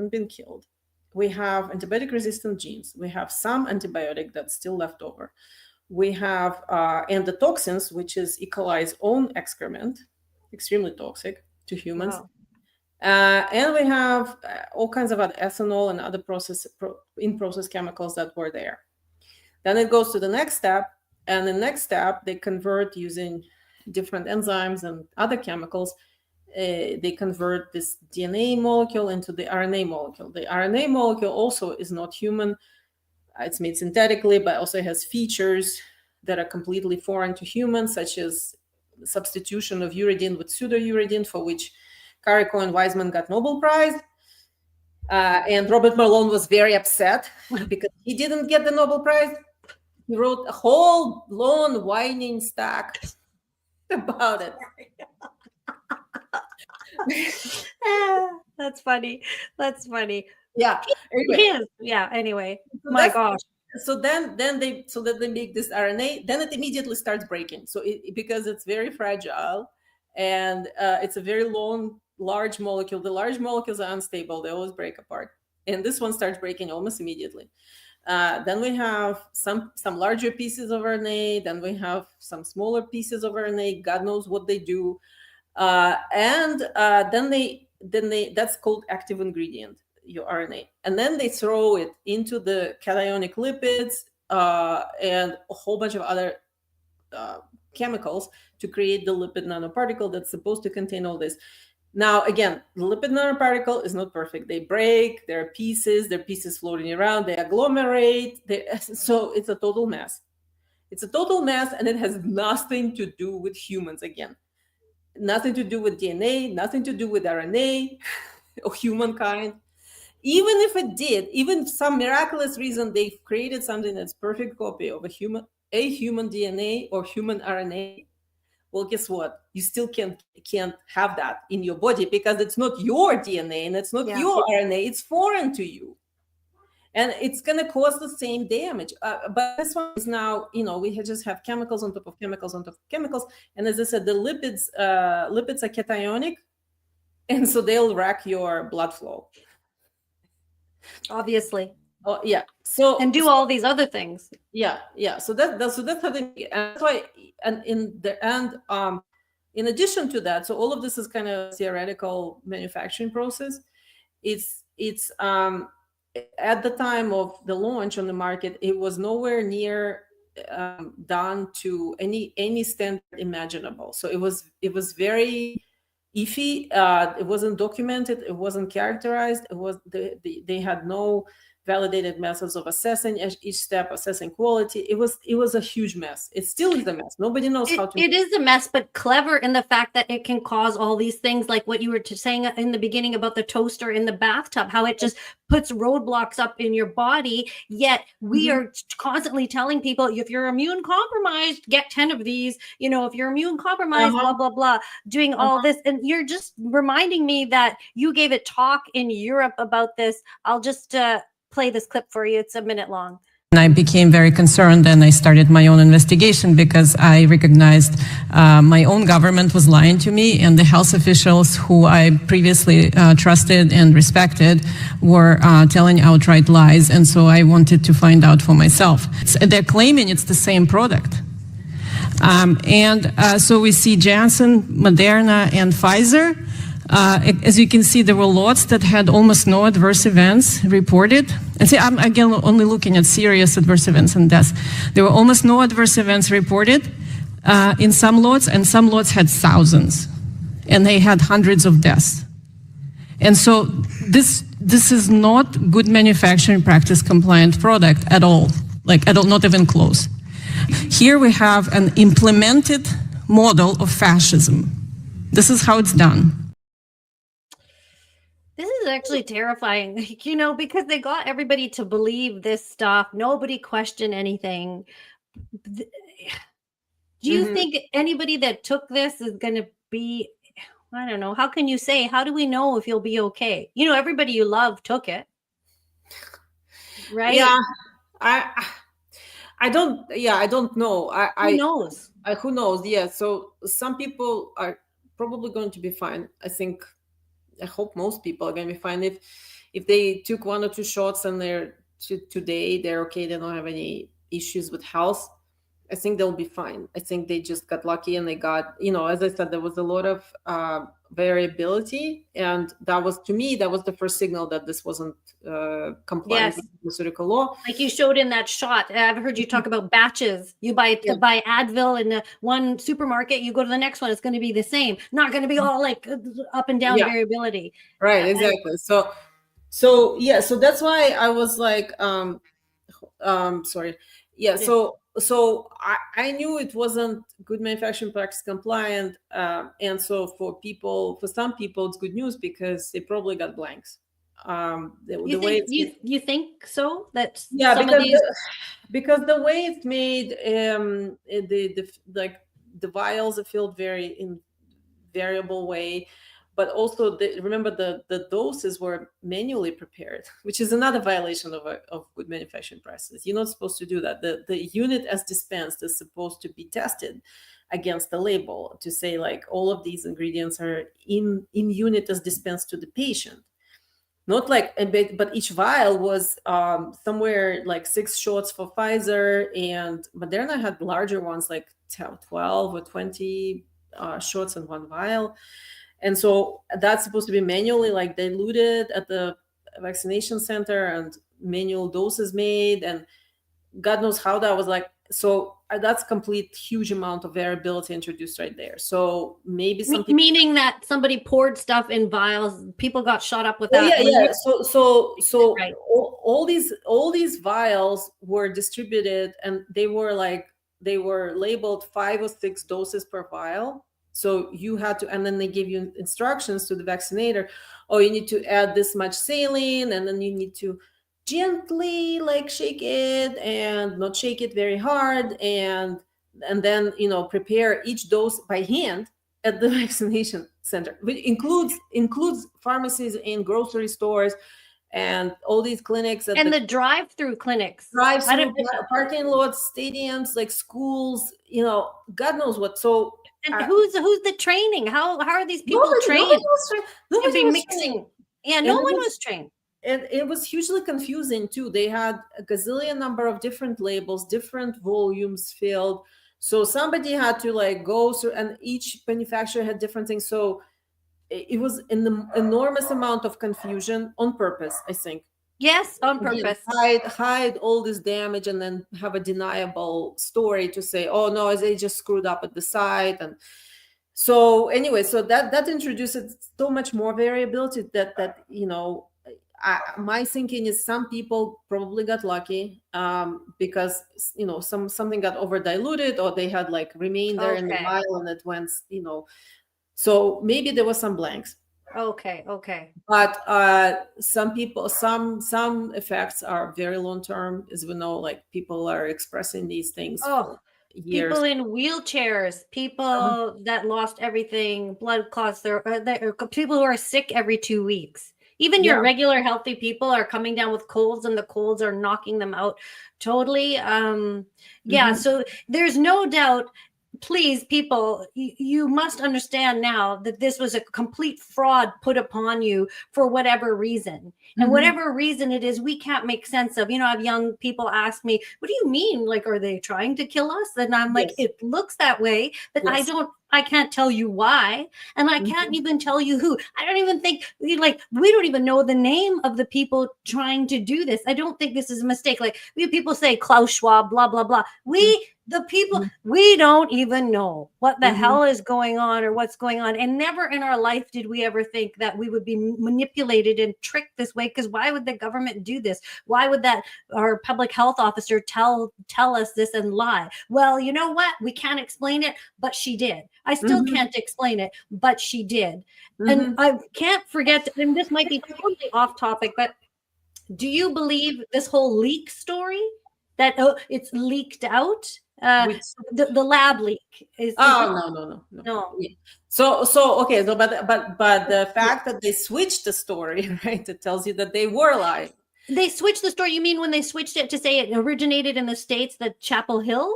been killed. We have antibiotic-resistant genes. We have some antibiotic that's still left over. We have endotoxins, which is E. coli's own excrement, extremely toxic to humans. Wow. And we have all kinds of other ethanol and other in-process chemicals that were there. Then it goes to the next step. And the next step, they convert using different enzymes and other chemicals. They convert this DNA molecule into the RNA molecule. The RNA molecule also is not human. It's made synthetically, but also has features that are completely foreign to humans, such as substitution of uridine with pseudouridine, for which Carrico and Weizmann got Nobel Prize. And Robert Malone was very upset because he didn't get the Nobel Prize. He wrote a whole long whining stack about it. That's funny. Yeah. Anyway. Anyway. My gosh. So then they make this RNA, then it immediately starts breaking. So because it's very fragile and it's a very large molecule. The large molecules are unstable. They always break apart. And this one starts breaking almost immediately. Then we have some larger pieces of RNA. Then we have some smaller pieces of RNA. God knows what they do. And then that's called active ingredient, your RNA. And then they throw it into the cationic lipids and a whole bunch of other chemicals to create the lipid nanoparticle that's supposed to contain all this. Now, again, the lipid nanoparticle is not perfect. They break, there are pieces floating around, they agglomerate. So it's a total mess. It's a total mess, and it has nothing to do with humans again. Nothing to do with DNA, nothing to do with RNA or humankind. Even if it did, even some miraculous reason they've created something that's perfect copy of a human DNA or human RNA, well, guess what? You still can't have that in your body because it's not your DNA and it's not your RNA. It's foreign to you. And it's going to cause the same damage. But this one is now, we just have chemicals on top of chemicals on top of chemicals. And as I said, the lipids are cationic. And so they'll wreck your blood flow. Obviously. Oh, yeah. And do all these other things. Yeah. So that's how they, and that's why, and in the end, in addition to that, so all of this is kind of theoretical manufacturing process. It's at the time of the launch on the market, it was nowhere near done to any standard imaginable. So it was very iffy. It wasn't documented. It wasn't characterized. They had no validated methods of assessing each step, assessing quality. It was a huge mess. It still is a mess. Nobody knows how to. It is a mess, but clever in the fact that it can cause all these things, like what you were saying in the beginning about the toaster in the bathtub, how it just puts roadblocks up in your body. Yet we are constantly telling people, if you're immune compromised, get 10 of these. You know, if you're immune compromised, blah, blah, blah, doing all this. And you're just reminding me that you gave a talk in Europe about this. I'll just play this clip for you. It's a minute long. And I became very concerned and I started my own investigation because I recognized my own government was lying to me, and the health officials who I previously trusted and respected were telling outright lies. And so I wanted to find out for myself. They're claiming it's the same product. So we see Janssen, Moderna, and Pfizer. As you can see, there were lots that had almost no adverse events reported. And see, I'm again only looking at serious adverse events and deaths. There were almost no adverse events reported in some lots, and some lots had thousands, and they had hundreds of deaths. And so this is not good manufacturing practice compliant product at all, not even close. Here we have an implemented model of fascism. This is how it's done. This is actually terrifying, you know, because they got everybody to believe this stuff. Nobody questioned anything. Do you think anybody that took this is going to be, I don't know, how can you say, how do we know if you'll be okay? You know, everybody you love took it, right? Yeah, I don't know. Who knows? Who knows? Yeah. So some people are probably going to be fine. I hope most people are going to be fine if they took 1 or 2 shots and today they're okay. They don't have any issues with health. I think they'll be fine. I think they just got lucky and they got, you know, as I said, there was a lot of variability, and that was, to me, that was the first signal that this wasn't compliant with pharmaceutical law. Like you showed in that shot. I've heard you talk about batches. You buy Advil in one supermarket, you go to the next one, it's going to be the same. Not going to be all like up and down variability. Right, exactly. So that's why I was like, sorry. Yeah, so I knew it wasn't good manufacturing practice compliant, and so for some people it's good news because they probably got blanks. You think so? That because the way it's made, the vials are filled in variable way. But also, remember the doses were manually prepared, which is another violation of good manufacturing practices. You're not supposed to do that. The unit as dispensed is supposed to be tested against the label to say, like, all of these ingredients are in unit as dispensed to the patient. Not like, but each vial was somewhere like 6 shots for Pfizer, and Moderna had larger ones, like 12 or 20 shots in one vial. And so that's supposed to be manually like diluted at the vaccination center and manual doses made, and God knows how that was like. So that's complete huge amount of variability introduced right there. So maybe something meaning that somebody poured stuff in vials, people got shot up with that. So right. all these vials were distributed, and they were labeled 5 or 6 doses per vial. So you had to, and then they give you instructions to the vaccinator. Oh, you need to add this much saline, and then you need to gently shake it and not shake it very hard, and then prepare each dose by hand at the vaccination center, which includes pharmacies and grocery stores and all these clinics and the drive-through clinics, parking lots, stadiums, like schools, God knows what. So. And who's the training? How are these people trained? Nobody was mixing. Yeah, no one was trained. And it was hugely confusing too. They had a gazillion number of different labels, different volumes filled. So somebody had to go through, and each manufacturer had different things. So it was an enormous amount of confusion on purpose, I think. Yes, on purpose. Hide all this damage and then have a deniable story to say, oh no, they just screwed up at the site. And so anyway, so that introduces so much more variability that my thinking is some people probably got lucky because something got over diluted, or they had like remained there in the Okay. vial and it went, so maybe there was some blanks. Okay. But some people, some effects are very long term, as we know. Like people are expressing these things for years. People in wheelchairs, people that lost everything, blood clots, or people who are sick every 2 weeks. Even your regular healthy people are coming down with colds, and the colds are knocking them out totally. So there's no doubt. Please, people, you must understand now that this was a complete fraud put upon you for whatever reason. And whatever reason it is, we can't make sense of. I have young people ask me, what do you mean? Like, are they trying to kill us? And I'm like, it looks that way, but I can't tell you why. And I can't even tell you who. I don't even think, we don't even know the name of the people trying to do this. I don't think this is a mistake. Like, we have people say Klaus Schwab, blah, blah, blah. The people, we don't even know what the hell is going on or what's going on. And never in our life did we ever think that we would be manipulated and tricked this way. Because why would the government do this? Why would our public health officer tell us this and lie? Well, you know what? We can't explain it, but she did. I still can't explain it, but she did. And I can't forget, and this might be totally off topic, but do you believe this whole leak story that it's leaked out? The lab leak is no. Yeah. So okay, so but the fact that they switched the story, right, it tells you that they were lying. They switched the story. You mean when they switched it to say it originated in the States, the Chapel Hill,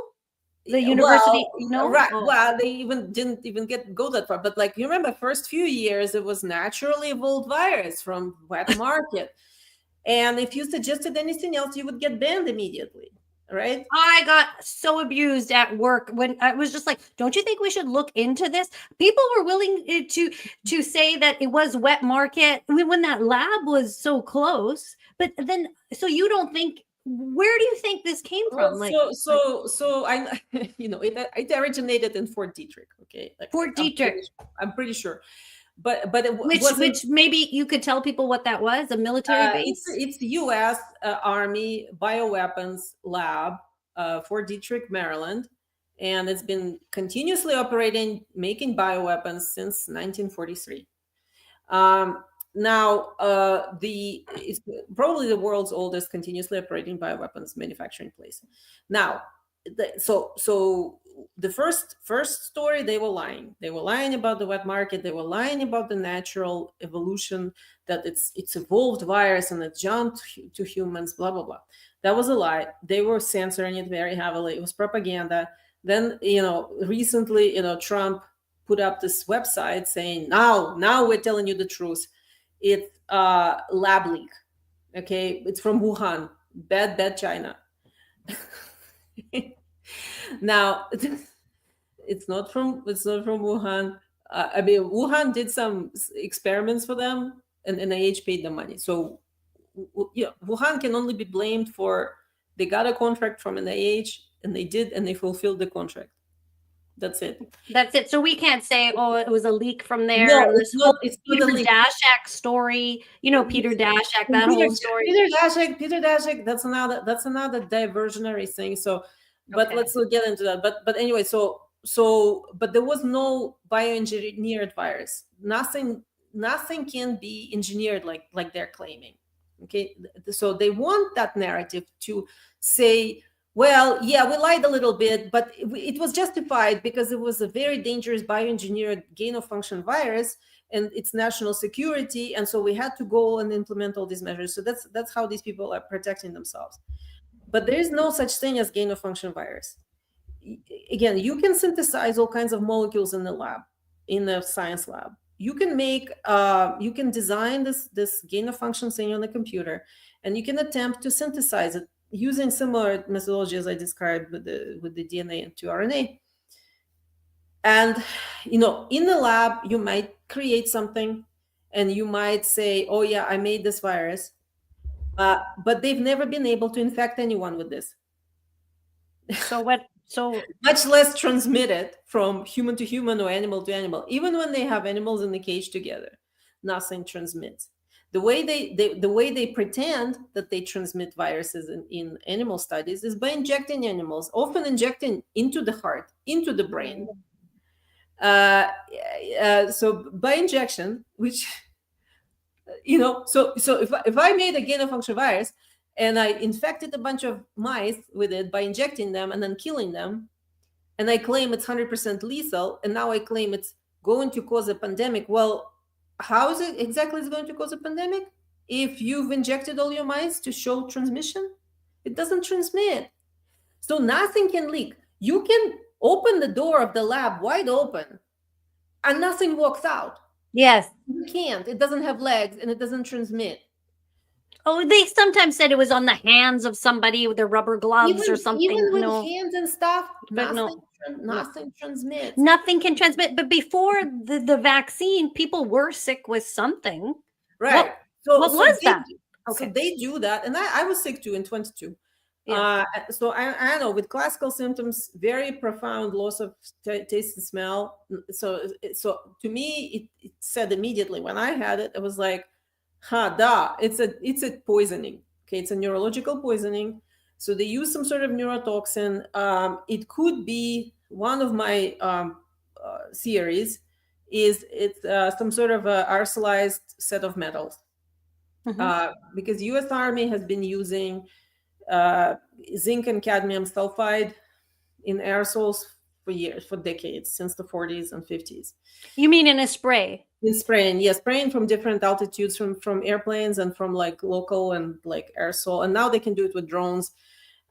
the university? Right. Well, they didn't even go that far. But like, you remember, first few years it was naturally evolved virus from wet market, and if you suggested anything else, you would get banned immediately. Right. I got so abused at work when I was just like, don't you think we should look into this? People were willing to say that it was wet market when that lab was so close. But then, so you don't think, where do you think this came from? So I, it originated in Fort Detrick. Okay. Fort Detrick. I'm pretty sure. But which maybe you could tell people what that was, a military base. It's the U.S. Army bioweapons lab, Fort Detrick, Maryland, and it's been continuously operating, making bioweapons since 1943. Now, it's probably the world's oldest continuously operating bioweapons manufacturing place. Now, so the first story, they were lying. They were lying about the wet market. They were lying about the natural evolution, that it's evolved virus and it jumped to humans, blah, blah, blah. That was a lie. They were censoring it very heavily. It was propaganda. Then, recently, Trump put up this website saying, now we're telling you the truth. It's lab leak. Okay. It's from Wuhan, bad China. Now, it's not from Wuhan. Wuhan did some experiments for them, and NIH paid them money. So, Wuhan can only be blamed for, they got a contract from NIH, and they fulfilled the contract. That's it. So we can't say, it was a leak from there. No, it's not Peter a leak. Daszak story. Peter Daszak, that whole story. Peter Daszak. That's another diversionary thing. So, but Okay. let's not get into that. But anyway, but there was no bioengineered virus. Nothing can be engineered like they're claiming. Okay, so they want that narrative to say, well, yeah, we lied a little bit, but it was justified because it was a very dangerous bioengineered gain-of-function virus, and it's national security, and so we had to go and implement all these measures. So that's how these people are protecting themselves. But there is no such thing as gain-of-function virus. Again, you can synthesize all kinds of molecules in the lab, in the science lab. You can you can design this gain-of-function thing on the computer, and you can attempt to synthesize it using similar methodology as I described with the DNA and 2RNA. And, in the lab, you might create something and you might say, oh yeah, I made this virus, but they've never been able to infect anyone with this. So much less transmit it from human to human or animal to animal. Even when they have animals in the cage together, nothing transmits. The way they pretend that they transmit viruses in animal studies is by injecting animals, often injecting into the heart, into the brain. So by injection, which so if I made a gain-of-function virus and I infected a bunch of mice with it by injecting them and then killing them, and I claim it's 100% lethal, and now I claim it's going to cause a pandemic. Well, how is it exactly it's going to cause a pandemic? If you've injected all your mice to show transmission, it doesn't transmit. So nothing can leak. You can open the door of the lab wide open and nothing walks out. Yes. You can't. It doesn't have legs and it doesn't transmit. Oh, they sometimes said it was on the hands of somebody with their rubber gloves or something. Even with No. hands and stuff, But nothing transmits. Nothing can transmit. But before the vaccine, people were sick with something. Right. What was that? So they do that. And I was sick too in 22. Yeah. So I know with classical symptoms, very profound loss of taste and smell. So to me, it said immediately when I had it, it was like, it's a poisoning. Okay, it's a neurological poisoning. So they use some sort of neurotoxin. It could be one of my theories is it's some sort of a aerosolized set of metals. Because U.S. Army has been using zinc and cadmium sulfide in aerosols for years, for decades, since the 40s and 50s. You mean in a spray? In spraying, yes, spraying from different altitudes, from airplanes and from like local and like aerosol. And now they can do it with drones.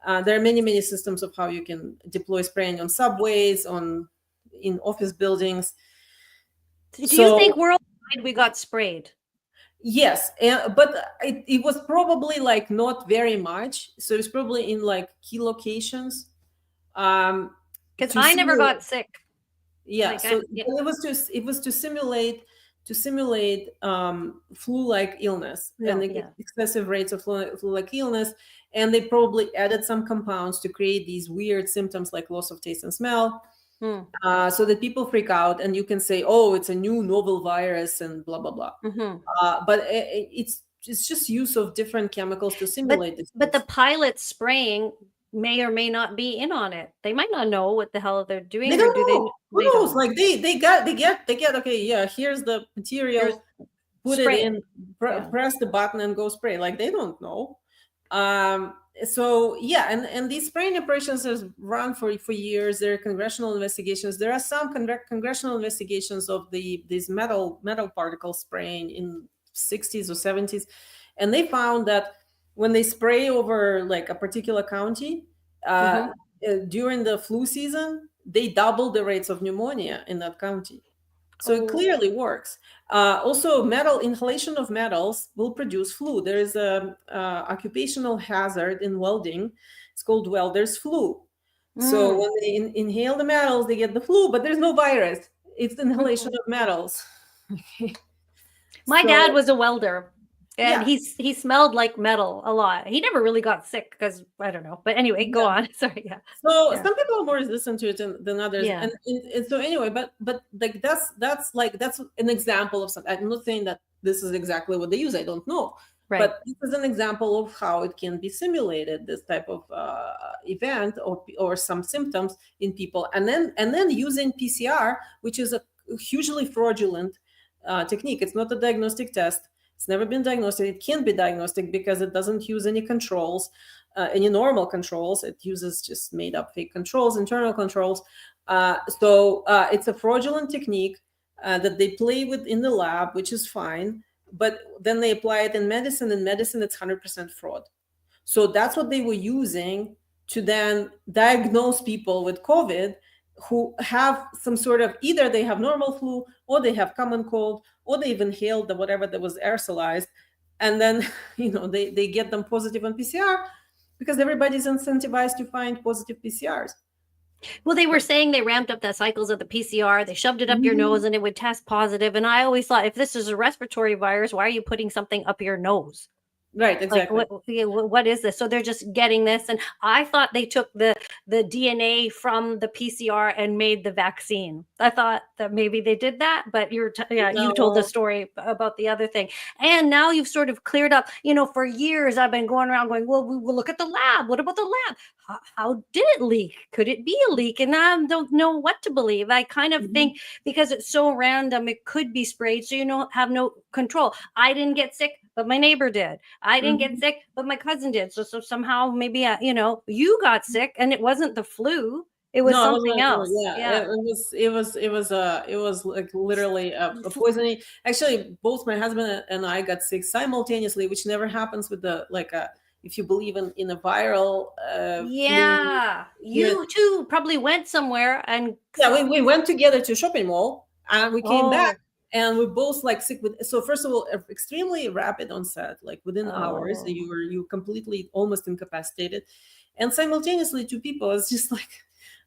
There are many systems of how you can deploy spraying on subways, in office buildings. Do you think worldwide we got sprayed? Yes, but it was probably like not very much. So it's probably in like key locations. Because I never got sick. Yeah, Like it was to simulate flu-like illness and excessive rates of flu-like illness, and they probably added some compounds to create these weird symptoms like loss of taste and smell. So that people freak out, and you can say, "Oh, it's a new novel virus," and blah blah blah. But it's just use of different chemicals to simulate this. But the pilots spraying may or may not be in on it. They might not know what the hell they're doing. They don't know. Who knows? Like they get. Okay, yeah. Here's the material. Put it in. Press the button and go spray. Like they don't know. So yeah, and these spraying operations have run for years. There are congressional investigations. There are some congressional investigations of these metal particle spraying in 60s or 70s, and they found that when they spray over like a particular county during the flu season, they double the rates of pneumonia in that county. So it clearly works. Also, inhalation of metals will produce flu. There is a occupational hazard in welding. It's called welder's flu. So when they inhale the metals, they get the flu, but there's no virus. It's the inhalation of metals. My dad was a welder. And he smelled like metal a lot. He never really got sick because I don't know. But anyway, go on. Sorry. Yeah. So some people are more resistant to it than others. Yeah. And so anyway, but like that's an example of something. I'm not saying that this is exactly what they use. I don't know. Right. But this is an example of how it can be simulated, this type of event or some symptoms in people, and then using PCR, which is a hugely fraudulent technique. It's not a diagnostic test. It's never been diagnostic. It can't be diagnostic because it doesn't use any controls, any normal controls. It uses just made up fake controls, internal controls. So it's a fraudulent technique that they play with in the lab, which is fine. But then they apply it in medicine. In medicine, it's 100% fraud. So that's what they were using to then diagnose people with COVID who have some sort of, either they have normal flu or they have common cold or they've inhaled the whatever that was aerosolized, and then they get them positive on PCR because everybody's incentivized to find positive PCRs. Well, they were saying they ramped up the cycles of the PCR. They shoved it up your nose and it would test positive. And I always thought, if this is a respiratory virus, why are you putting something up your nose? Right, Like exactly. what is this? So they're just getting this, and I thought they took the DNA from the PCR and made the vaccine. I thought that maybe they did that, but you told the No. story about the other thing, and now you've sort of cleared up. For years I've been going around going, well, we will look at the lab. What about the lab? How did it leak? Could it be a leak? And I don't know what to believe. I kind of think because it's so random, it could be sprayed, so have no control. I didn't get sick, but my neighbor did. I didn't get sick, but my cousin did. So somehow maybe you got sick, and it wasn't the flu; it was No, it something wasn't. else. Yeah, it was like literally a poisoning. Actually, both my husband and I got sick simultaneously, which never happens with the if you believe in a viral flu. Yeah, you too probably went somewhere and Yeah, we went together to a shopping mall and we came back Oh. and we both sick with. So first of all, extremely rapid onset, like within hours, Oh. you completely almost incapacitated, and simultaneously two people. It's just like,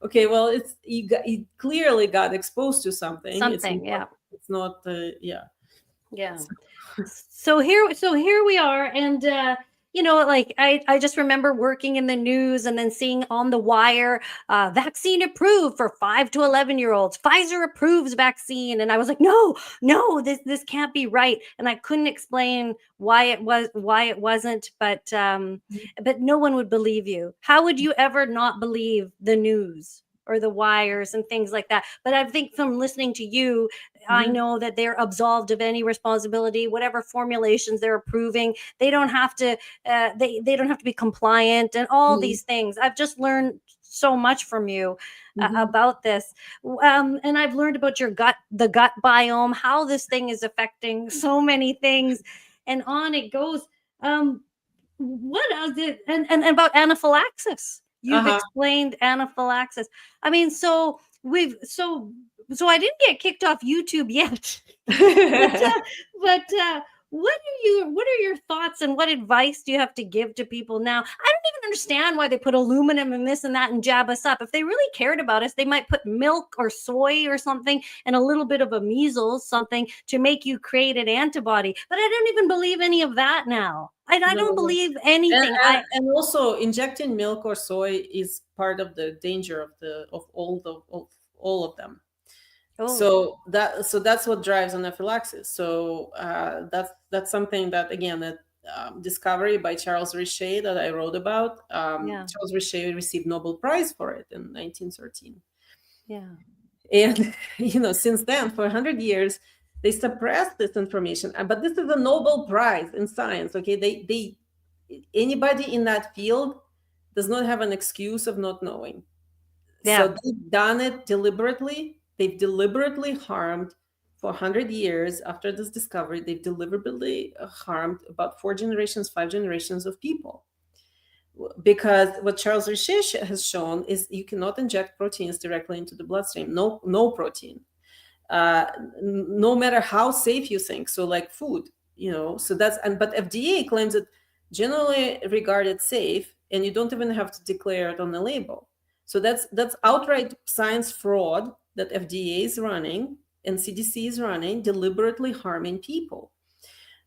okay, well, you clearly got exposed to something. Yeah. It's not. Yeah. Yeah. So here we are, and like I just remember working in the news and then seeing on the wire, vaccine approved for 5 to 11-year-olds. Pfizer approves vaccine, and I was like, no, this can't be right, and I couldn't explain why it wasn't, but no one would believe you. How would you ever not believe the news or the wires and things like that? But I think from listening to you, I know that they're absolved of any responsibility. Whatever formulations they're approving, they don't have to. They don't have to be compliant and all these things. I've just learned so much from you about this, and I've learned about the gut biome, how this thing is affecting so many things, and on it goes. What else did and about anaphylaxis? You've explained anaphylaxis. I mean, so I didn't get kicked off YouTube yet, but what are your thoughts and what advice do you have to give to people now? I don't even understand why they put aluminum and this and that and jab us up. If they really cared about us, they might put milk or soy or something and a little bit of a measles something to make you create an antibody. But I don't even believe any of that now. I don't believe anything. And also injecting milk or soy is part of the danger of all of them. So that's what drives anaphylaxis. So that's something that, again, that discovery by Charles Richet that I wrote about. Charles Richet received Nobel Prize for it in 1913. Yeah. And since then, for 100 years, they suppressed this information. But this is a Nobel Prize in science. Okay, they anybody in that field does not have an excuse of not knowing. So they've done it deliberately. They've deliberately harmed for 100 years after this discovery. They've deliberately harmed about 5 generations of people. Because what Charles Richet has shown is you cannot inject proteins directly into the bloodstream. No protein. No matter how safe you think. So like food, so but FDA claims it generally regarded safe, and you don't even have to declare it on the label. So that's outright science fraud that FDA is running and CDC is running, deliberately harming people.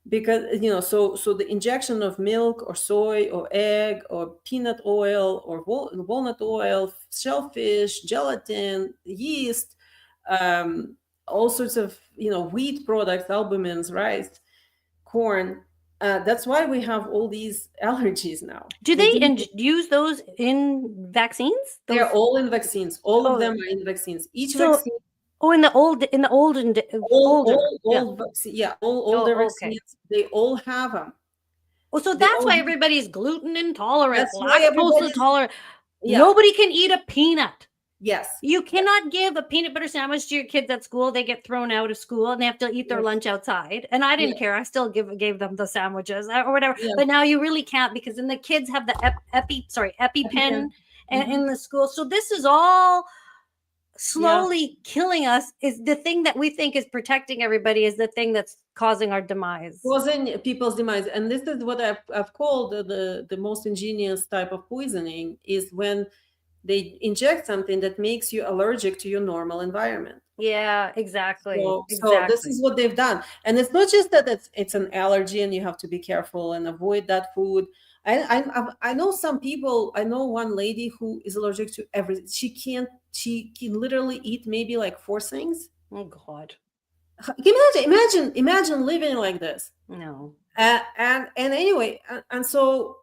Because, so the injection of milk or soy or egg or peanut oil or walnut oil, shellfish, gelatin, yeast, all sorts of, wheat products, albumins, rice, corn. That's why we have all these allergies now. Do they use those in vaccines? They're all in vaccines. All of them are in vaccines. Each vaccine. Oh, in the older vaccines, they all have them. Oh, so that's why everybody's gluten intolerant, That's why lactose intolerant. Nobody can eat a peanut. Yes. You cannot give a peanut butter sandwich to your kids at school. They get thrown out of school and they have to eat their lunch outside. And I didn't care. I still gave them the sandwiches or whatever. Yeah. But now you really can't, because then the kids have the EpiPen in the school. So this is all slowly killing us. Is the thing that we think is protecting everybody is the thing that's causing our demise. Causing people's demise. And this is what I've called the most ingenious type of poisoning, is when They inject something that makes you allergic to your normal environment. Yeah, exactly. So this is what they've done. And it's not just that it's an allergy and you have to be careful and avoid that food. I know some people. I know one lady who is allergic to everything. She can literally eat maybe like 4 things. Oh God. Imagine living like this. No. And anyway, and so,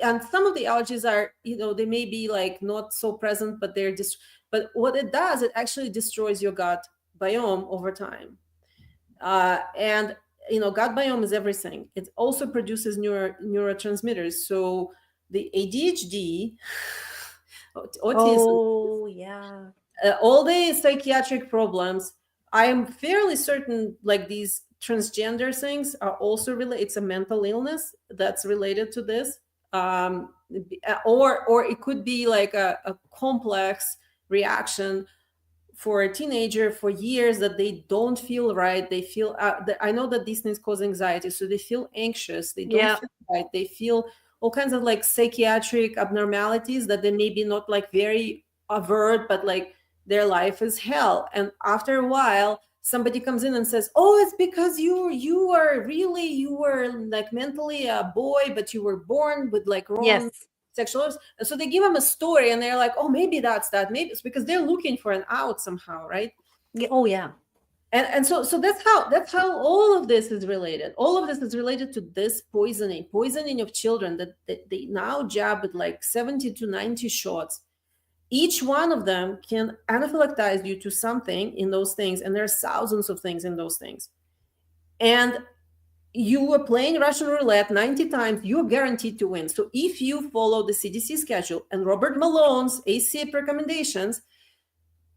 and some of the allergies are, they may be like not so present, but they're just, but what it does, it actually destroys your gut biome over time. And gut biome is everything. It also produces neurotransmitters. So the ADHD, autism, Oh yeah. all the psychiatric problems, I am fairly certain like these transgender things are also related. It's a mental illness that's related to this. Or it could be like a complex reaction for a teenager for years that they don't feel right. They feel, I know that these things cause anxiety. So they feel anxious. They don't feel right. They feel all kinds of like psychiatric abnormalities that they maybe not like very overt, but like their life is hell. And after a while, somebody comes in and says, oh, it's because you were like mentally a boy, but you were born with like wrong sexual. And so they give them a story and they're like, oh, maybe that's that. Maybe it's because they're looking for an out somehow, right? Oh yeah. And so that's how all of this is related. All of this is related to this poisoning of children that they now jab with like 70 to 90 shots. Each one of them can anaphylactize you to something in those things, and there's thousands of things in those things. And you were playing Russian roulette 90 times, you're guaranteed to win. So if you follow the CDC schedule and Robert Malone's ACIP recommendations,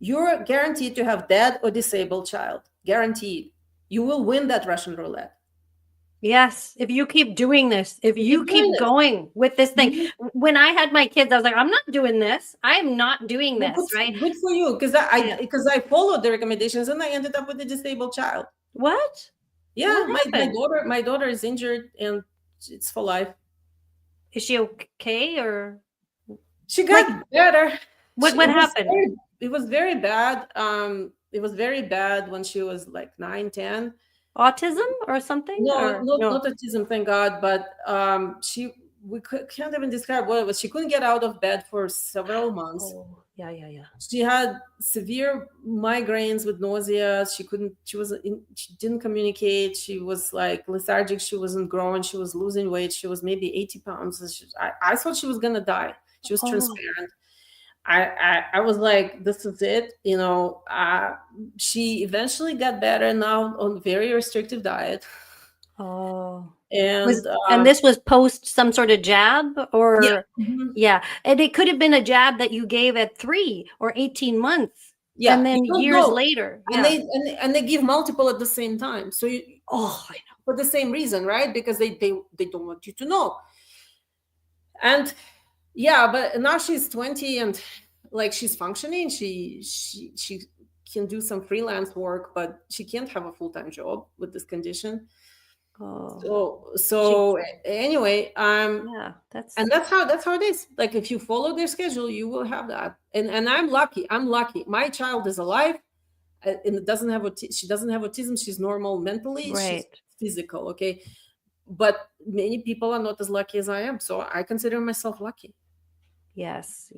you're guaranteed to have dead or disabled child. Guaranteed. You will win that Russian roulette. Yes, if you keep doing this, if you keep going with this thing. Mm-hmm. When I had my kids, I was like, I'm not doing this. I am not doing this, right? Good for you, because I followed the recommendations and I ended up with a disabled child. What? Yeah, my daughter is injured and it's for life. Is she okay or? She got better. What happened? It was very bad. It was very bad when she was like 9, 10. Autism or something? No, not autism, thank God. But we can't even describe what it was. She couldn't get out of bed for several months. Oh, yeah. She had severe migraines with nausea. She didn't communicate. She was like lethargic. She wasn't growing. She was losing weight. She was maybe 80 pounds. I thought she was gonna die. She was transparent. I was like, this is it. She eventually got better now on very restrictive diet. Oh. And this was post some sort of jab or yeah. And it could have been a jab that you gave at 3 or 18 months. Yeah. And then years later. And they give multiple at the same time. So I know. For the same reason, right? Because they don't want you to know. And yeah, but now she's 20 and like she's functioning. She can do some freelance work, but she can't have a full-time job with this condition. So anyway, that's how it is. Like if you follow their schedule, you will have that. And I'm lucky. My child is alive and it doesn't have she doesn't have autism. She's normal mentally. Right. She's physical. Okay. But many people are not as lucky as I am. So I consider myself lucky. Yes.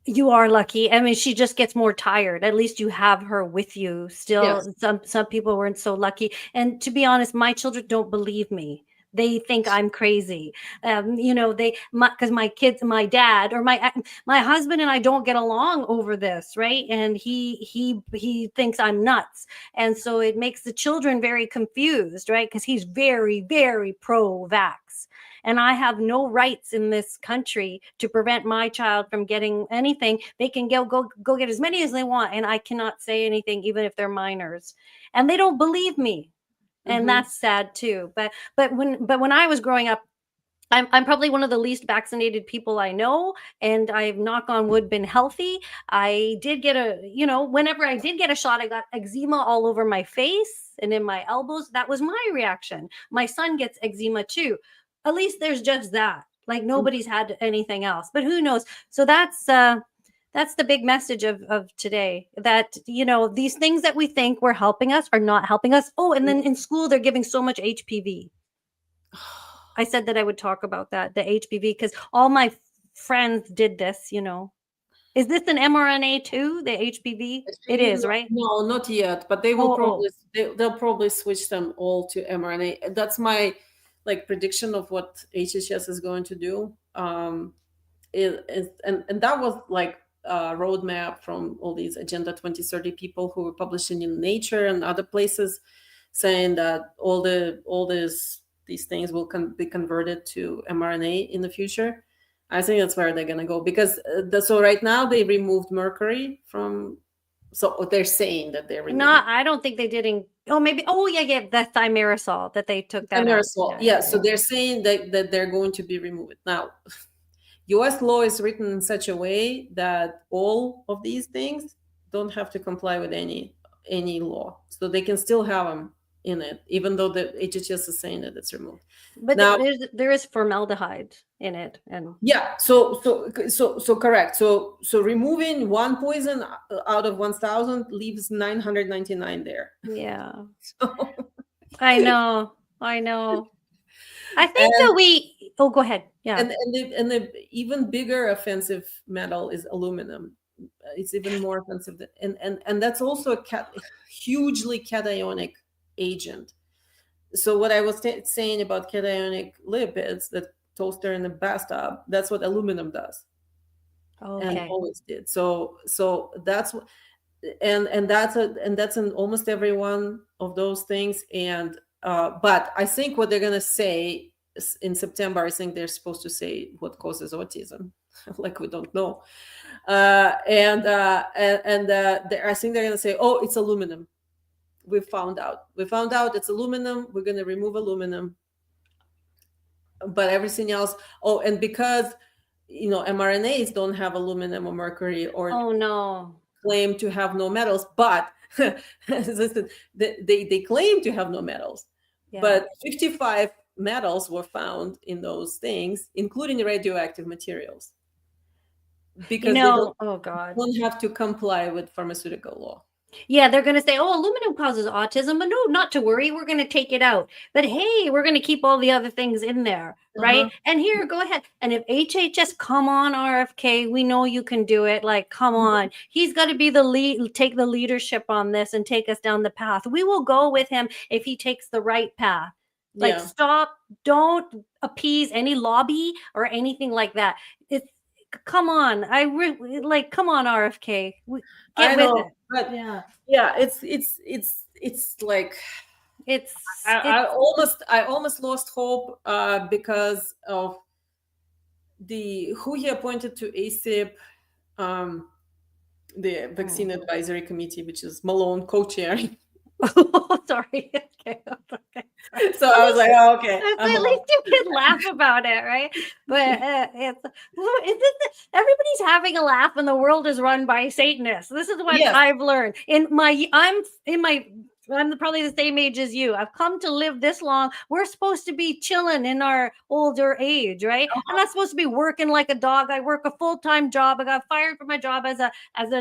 You are lucky. I mean, she just gets more tired. At least you have her with you still. Yes. Some people weren't so lucky. And to be honest, my children don't believe me. They think I'm crazy. Because my kids, my dad or my husband and I don't get along over this, right? And he thinks I'm nuts. And so it makes the children very confused, right? Because he's very, very pro-vax. And I have no rights in this country to prevent my child from getting anything. They can go get as many as they want, and I cannot say anything, even if they're minors. And they don't believe me, and that's sad too. But when I was growing up, I'm probably one of the least vaccinated people I know, and I've, knock on wood, been healthy. I did get whenever I did get a shot, I got eczema all over my face and in my elbows. That was my reaction. My son gets eczema too. At least there's just that. Like nobody's had anything else, but who knows? So that's the big message of today, that, these things that we think were helping us are not helping us. Oh, and then in school, they're giving so much HPV. I said that I would talk about that, the HPV, because all my friends did this, Is this an mRNA too, the HPV? It is, right? No, not yet, but they will Oh. they'll probably switch them all to mRNA. That's my prediction of what HHS is going to do. And that was a roadmap from all these Agenda 2030 people who were publishing in Nature and other places, saying that all these things will be converted to mRNA in the future. I think that's where they're going to go, because so right now they removed mercury from. So they're saying that they're removing. I don't think they did. Maybe. Oh, yeah, the thimerosal that they took that. Thimerosal, yeah. So they're saying that they're going to be removed. Now, U.S. law is written in such a way that all of these things don't have to comply with any law, so they can still have them in it, even though the HHS is saying that it's removed. But now, there is formaldehyde in it, and yeah. So correct. So removing one poison out of 1,000 leaves 999 there. Yeah. So. I know. I think that we. Oh, go ahead. Yeah. And the even bigger offensive metal is aluminum. It's even more offensive and that's also a hugely cationic agent. So what I was saying about cationic lipids, that toaster in the bathtub, that's what aluminum does. Okay. And always did. So that's what, and that's in almost every one of those things. And but I think what they're going to say in September, I think they're supposed to say what causes autism. Like we don't know. I think they're going to say, oh, it's aluminum. We found out it's aluminum. We're going to remove aluminum, but everything else. Oh, and because mRNAs don't have aluminum or mercury or claim to have no metals, but they claim to have no metals. Yeah. But 55 metals were found in those things, including radioactive materials, because they don't have to comply with pharmaceutical law. Yeah, they're going to say, oh, aluminum causes autism, but no, not to worry. We're going to take it out. But hey, we're going to keep all the other things in there, right? And here, go ahead. And if HHS, come on, RFK, we know you can do it. Like, come on. He's got to be the lead, take the leadership on this and take us down the path. We will go with him if he takes the right path. Like, stop, don't appease any lobby or anything like that. Come on. Come on, RFK. Get with it. But it's like I almost lost hope because of who he appointed to ACIP, the Vaccine Advisory Committee, which is Malone co-chairing. Oh, sorry. Okay. So I was like, oh, okay. At least you can laugh about it, right? But everybody's having a laugh, and the world is run by Satanists. This is what I've learned. I'm probably the same age as you. I've come to live this long. We're supposed to be chilling in our older age, right? I'm not supposed to be working like a dog. I work a full-time job. I got fired from my job as a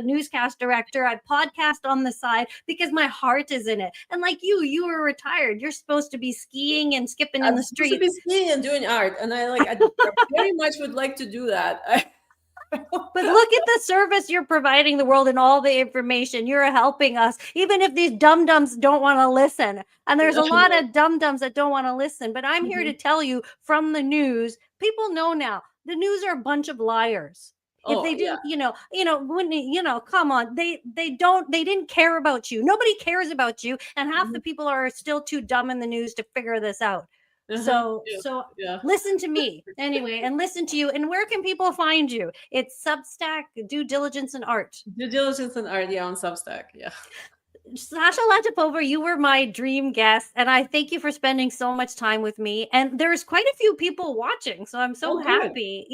newscast director. I podcast on the side because my heart is in it. And like you were retired. You're supposed to be skiing and skipping in the streets. I'm supposed to be skiing and doing art. And I very much would like to do that. But look at the service you're providing the world and all the information. You're helping us, even if these dum-dums don't want to listen. And there's a lot of dum-dums that don't want to listen. But I'm here to tell you from the news, people know now, the news are a bunch of liars. If they didn't, come on, they didn't care about you. Nobody cares about you. And half the people are still too dumb in the news to figure this out. So listen to me anyway, and listen to you. And where can people find you? It's Substack, Due Diligence and Art. Due Diligence and Art, on Substack, Sasha Latypova, you were my dream guest, and I thank you for spending so much time with me. And there's quite a few people watching, so I'm so happy.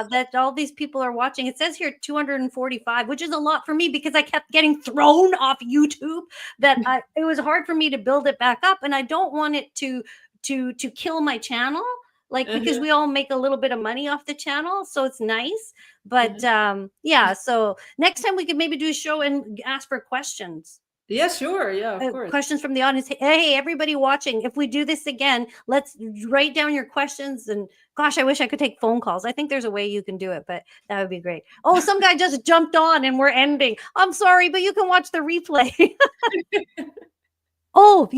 That all these people are watching. It says here 245, which is a lot for me because I kept getting thrown off YouTube. It was hard for me to build it back up, and I don't want it to kill my channel. like because Uh-huh. we all make a little bit of money off the channel, so it's nice. But yeah, so next time we could maybe do a show and ask for questions. Yeah, sure. Yeah, of course. Questions from the audience. Hey, everybody watching, if we do this again, let's write down your questions. And gosh, I wish I could take phone calls. I think there's a way you can do it, but that would be great. Oh, some guy just jumped on and we're ending. I'm sorry, but you can watch the replay. Oh,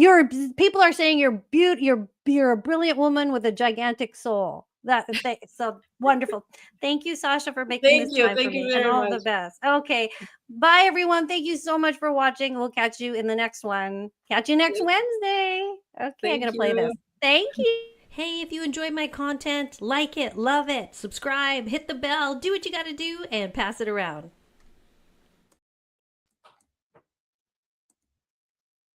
people are saying you're a brilliant woman with a gigantic soul. That's so wonderful. Thank you, Sasha, for making Thank this you. time Thank for you me, and very all much. the best. Okay, bye everyone. Thank you so much for watching. We'll catch you in the next one. Catch you next Wednesday. Okay, I'm Thank gonna play you. this. Thank you. Hey, if you enjoyed my content, like it, love it, subscribe, hit the bell, do what you gotta do, and pass it around.